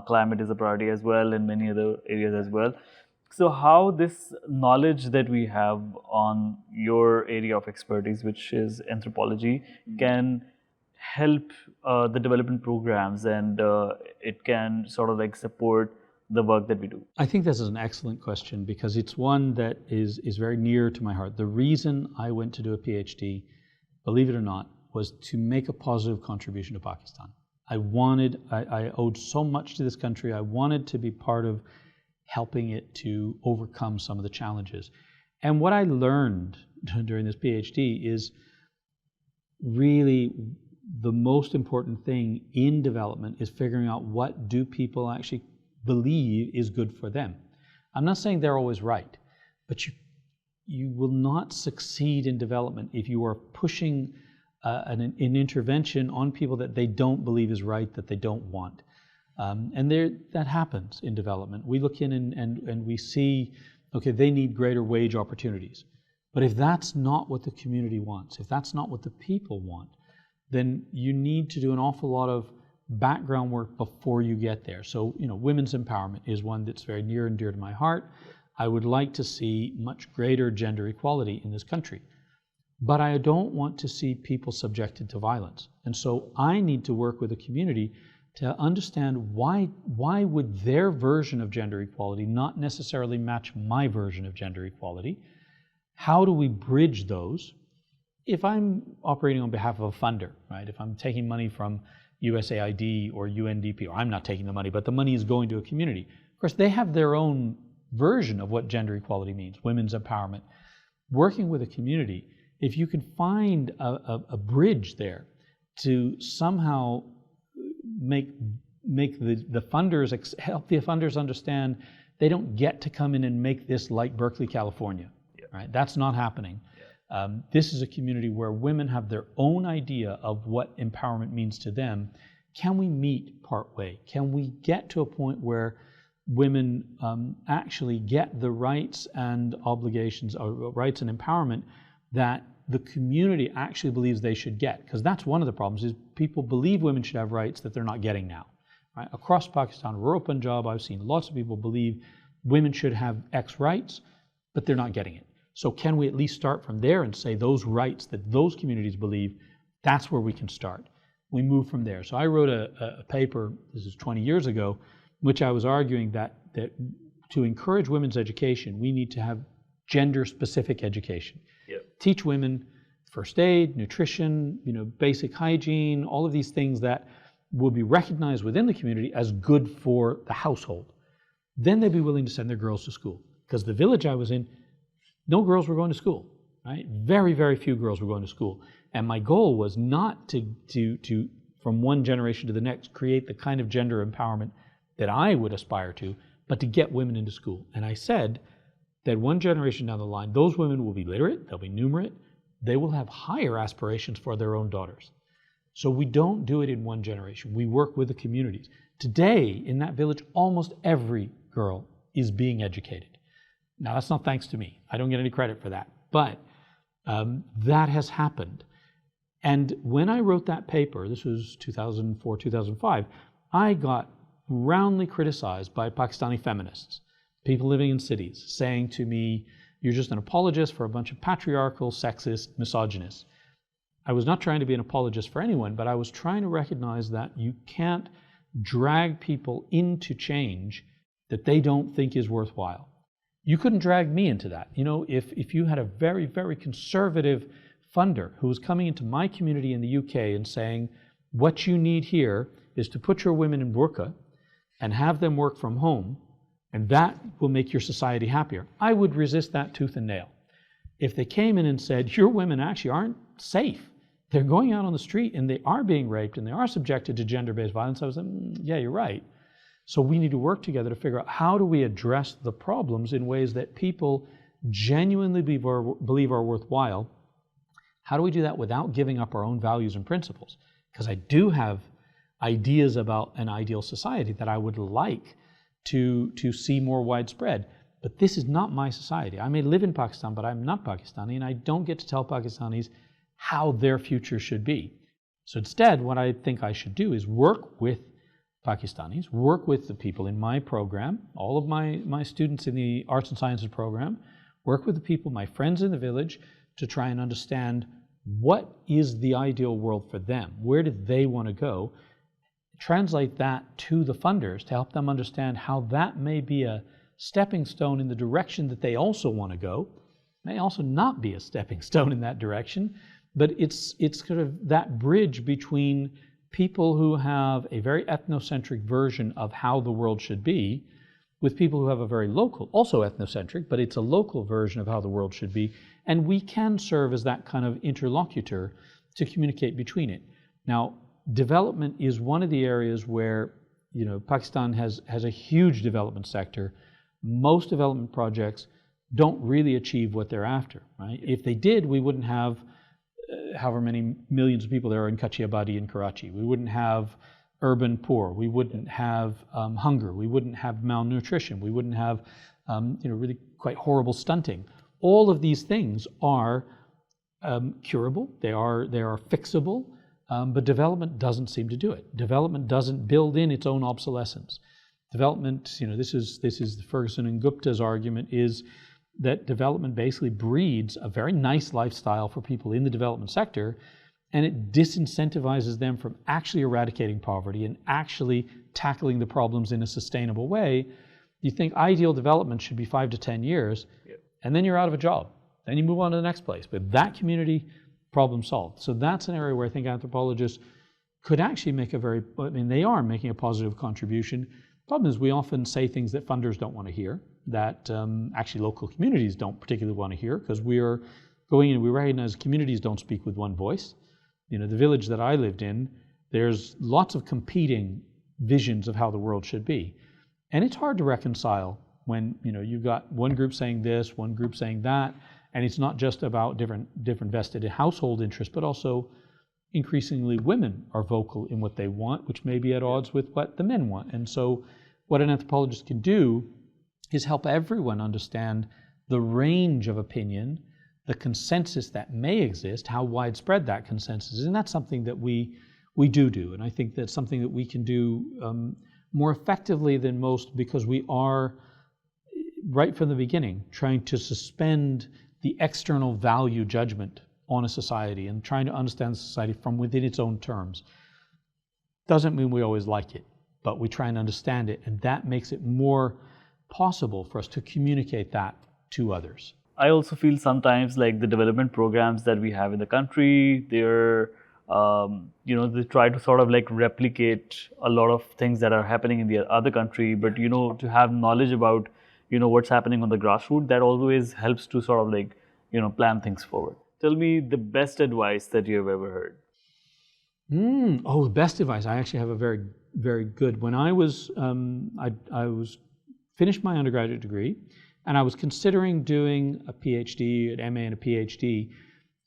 Climate is a priority as well, and many other areas as well. So how this knowledge that we have on your area of expertise, which is anthropology, can help the development programs, and it can sort of like support the work that we do? I think this is an excellent question, because it's one that is very near to my heart. The reason I went to do a PhD, believe it or not, was to make a positive contribution to Pakistan. I owed so much to this country. I wanted to be part of helping it to overcome some of the challenges. And what I learned during this PhD is really the most important thing in development is figuring out what do people actually believe is good for them. I'm not saying they're always right, but you will not succeed in development if you are pushing an intervention on people that they don't believe is right, that they don't want. And that happens in development. We look in and we see, okay, they need greater wage opportunities. But if that's not what the community wants, if that's not what the people want, then you need to do an awful lot of background work before you get there. So, women's empowerment is one that's very near and dear to my heart. I would like to see much greater gender equality in this country. But I don't want to see people subjected to violence. And so I need to work with the community to understand why would their version of gender equality not necessarily match my version of gender equality? How do we bridge those? If I'm operating on behalf of a funder, right? If I'm taking money from USAID or UNDP, or I'm not taking the money, but the money is going to a community. Of course, they have their own version of what gender equality means, women's empowerment. Working with a community, if you can find a bridge there to somehow make the funders, help the funders understand they don't get to come in and make this like Berkeley, California, right? That's not happening. This is a community where women have their own idea of what empowerment means to them. Can we meet partway? Can we get to a point where women actually get the rights and obligations, or rights and empowerment that the community actually believes they should get? Because that's one of the problems, is people believe women should have rights that they're not getting now. Right? Across Pakistan, rural Punjab, I've seen lots of people believe women should have X rights, but they're not getting it. So can we at least start from there and say those rights that those communities believe, that's where we can start. We move from there. So I wrote a paper, this is 20 years ago, which I was arguing that to encourage women's education, we need to have gender-specific education. Yep. Teach women first aid, nutrition, basic hygiene, all of these things that will be recognized within the community as good for the household. Then they'd be willing to send their girls to school. Because the village I was in, no girls were going to school, right? Very, very few girls were going to school. And my goal was not to from one generation to the next, create the kind of gender empowerment that I would aspire to, but to get women into school. And I said that one generation down the line, those women will be literate, they'll be numerate, they will have higher aspirations for their own daughters. So we don't do it in one generation. We work with the communities. Today, in that village, almost every girl is being educated. Now, that's not thanks to me. I don't get any credit for that. But that has happened. And when I wrote that paper, this was 2004, 2005, I got roundly criticized by Pakistani feminists, people living in cities, saying to me, you're just an apologist for a bunch of patriarchal, sexist, misogynists. I was not trying to be an apologist for anyone, but I was trying to recognize that you can't drag people into change that they don't think is worthwhile. You couldn't drag me into that. If you had a very, very conservative funder who was coming into my community in the UK and saying, what you need here is to put your women in burqa and have them work from home, and that will make your society happier, I would resist that tooth and nail. If they came in and said, your women actually aren't safe, they're going out on the street and they are being raped and they are subjected to gender-based violence, I was like, yeah, you're right. So we need to work together to figure out how do we address the problems in ways that people genuinely believe are worthwhile. How do we do that without giving up our own values and principles? Because I do have ideas about an ideal society that I would like to see more widespread. But this is not my society. I may live in Pakistan, but I'm not Pakistani, and I don't get to tell Pakistanis how their future should be. So instead, what I think I should do is work with Pakistanis, work with the people in my program, all of my students in the arts and sciences program, work with the people, my friends in the village, to try and understand what is the ideal world for them, where do they want to go, translate that to the funders to help them understand how that may be a stepping stone in the direction that they also want to go, may also not be a stepping stone in that direction, but it's kind of that bridge between people who have a very ethnocentric version of how the world should be with people who have a very local, also ethnocentric, but it's a local version of how the world should be. And we can serve as that kind of interlocutor to communicate between it. Now, development is one of the areas where, Pakistan has a huge development sector. Most development projects don't really achieve what they're after, right? If they did, we wouldn't have however many millions of people there are in Kachiabadi in Karachi. We wouldn't have urban poor. We wouldn't have hunger. We wouldn't have malnutrition. We wouldn't have really quite horrible stunting. All of these things are curable. They are fixable. But development doesn't seem to do it. Development doesn't build in its own obsolescence. Development, this is the Ferguson and Gupta's argument, is that development basically breeds a very nice lifestyle for people in the development sector, and it disincentivizes them from actually eradicating poverty and actually tackling the problems in a sustainable way. You think ideal development should be 5 to 10 years, and then you're out of a job. Then you move on to the next place. But that community, problem solved. So that's an area where I think anthropologists could actually make they are making a positive contribution. The problem is we often say things that funders don't want to hear, that actually local communities don't particularly want to hear, because we are going in, we recognize communities don't speak with one voice. The village that I lived in, there's lots of competing visions of how the world should be. And it's hard to reconcile when, you've got one group saying this, one group saying that, and it's not just about different vested household interests, but also increasingly women are vocal in what they want, which may be at odds with what the men want. And so what an anthropologist can do is help everyone understand the range of opinion, the consensus that may exist, how widespread that consensus is. And that's something that we do. And I think that's something that we can do more effectively than most, because we are, right from the beginning, trying to suspend the external value judgment on a society and trying to understand society from within its own terms. Doesn't mean we always like it, but we try and understand it, and that makes it more possible for us to communicate that to others. I also feel sometimes like the development programs that we have in the country, they're, they try to sort of like replicate a lot of things that are happening in the other country, but, to have knowledge about what's happening on the grassroots, that always helps to sort of like, plan things forward. Tell me the best advice that you have ever heard. The best advice. I actually have a very, very good. When I was, I was finished my undergraduate degree, and I was considering doing a PhD, an MA and a PhD,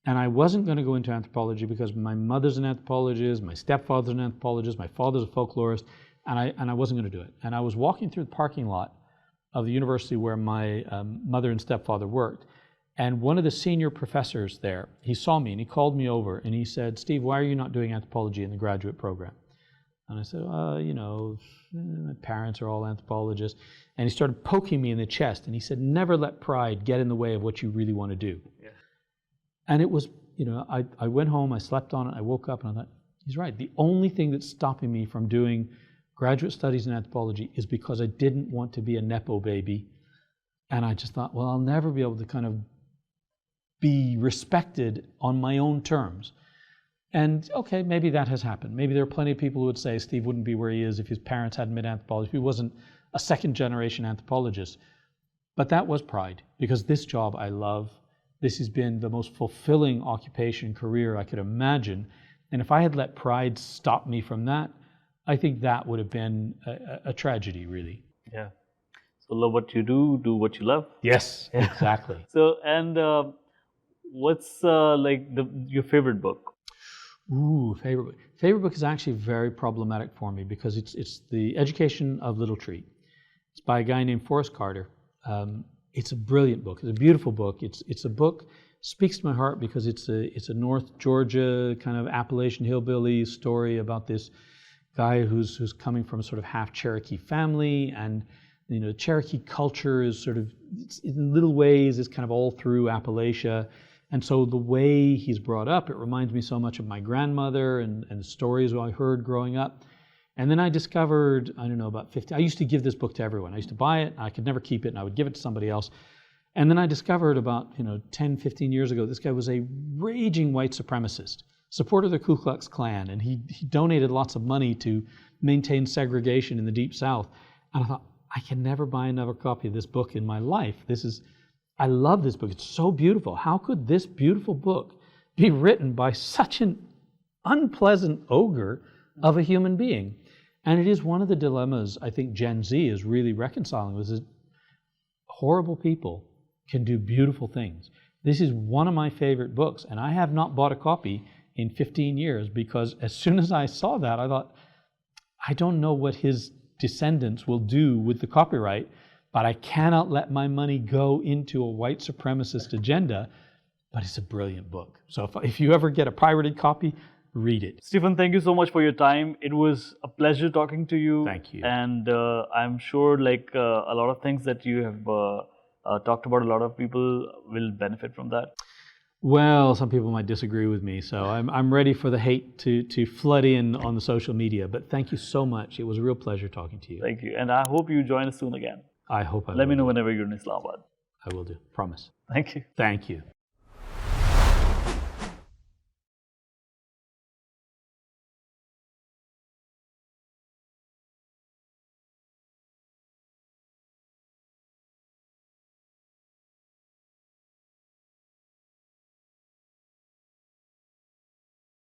and I wasn't going to go into anthropology because my mother's an anthropologist, my stepfather's an anthropologist, my father's a folklorist, and I wasn't going to do it. And I was walking through the parking lot of the university where my mother and stepfather worked. And one of the senior professors there, he saw me and he called me over and he said, "Steve, why are you not doing anthropology in the graduate program?" And I said, my parents are all anthropologists. And he started poking me in the chest and he said, "Never let pride get in the way of what you really want to do." Yeah. And it was, I went home, I slept on it, I woke up and I thought, he's right. The only thing that's stopping me from doing graduate studies in anthropology is because I didn't want to be a Nepo baby. And I just thought, well, I'll never be able to kind of be respected on my own terms. And okay, maybe that has happened. Maybe there are plenty of people who would say Steve wouldn't be where he is if his parents hadn't been anthropologists, if he wasn't a second generation anthropologist. But that was pride, because this job I love. This has been the most fulfilling occupation, career I could imagine. And if I had let pride stop me from that, I think that would have been a tragedy, really. Yeah. So love what you do what you love. Yes, exactly. So, and what's your favorite book? Favorite book is actually very problematic for me because it's The Education of Little Tree. It's by a guy named Forrest Carter. It's a brilliant book. It's a beautiful book. It's a book, speaks to my heart because it's a North Georgia kind of Appalachian hillbilly story about this guy who's coming from a sort of half Cherokee family, and Cherokee culture is sort of, in little ways, is kind of all through Appalachia. And so the way he's brought up, it reminds me so much of my grandmother and the stories I heard growing up. And then I discovered, about 50, I used to give this book to everyone. I used to buy it, I could never keep it, and I would give it to somebody else. And then I discovered about 10, 15 years ago, this guy was a raging white supremacist, supporter of the Ku Klux Klan, and he donated lots of money to maintain segregation in the Deep South. And I thought, I can never buy another copy of this book in my life. I love this book. It's so beautiful. How could this beautiful book be written by such an unpleasant ogre of a human being. And it is one of the dilemmas I think Gen Z is really reconciling with, is horrible people can do beautiful things. This is one of my favorite books, and I have not bought a copy in 15 years because as soon as I saw that, I thought, I don't know what his descendants will do with the copyright, but I cannot let my money go into a white supremacist agenda. But it's a brilliant book. So if you ever get a pirated copy, read it. Stephen, thank you so much for your time. It was a pleasure talking to you. Thank you. And I'm sure like a lot of things that you have talked about, a lot of people will benefit from that. Well, some people might disagree with me, so I'm ready for the hate to flood in on the social media. But thank you so much. It was a real pleasure talking to you. Thank you. And I hope you join us soon again. I hope I will. Let me know whenever you're in Islamabad. I will do. Promise. Thank you. Thank you.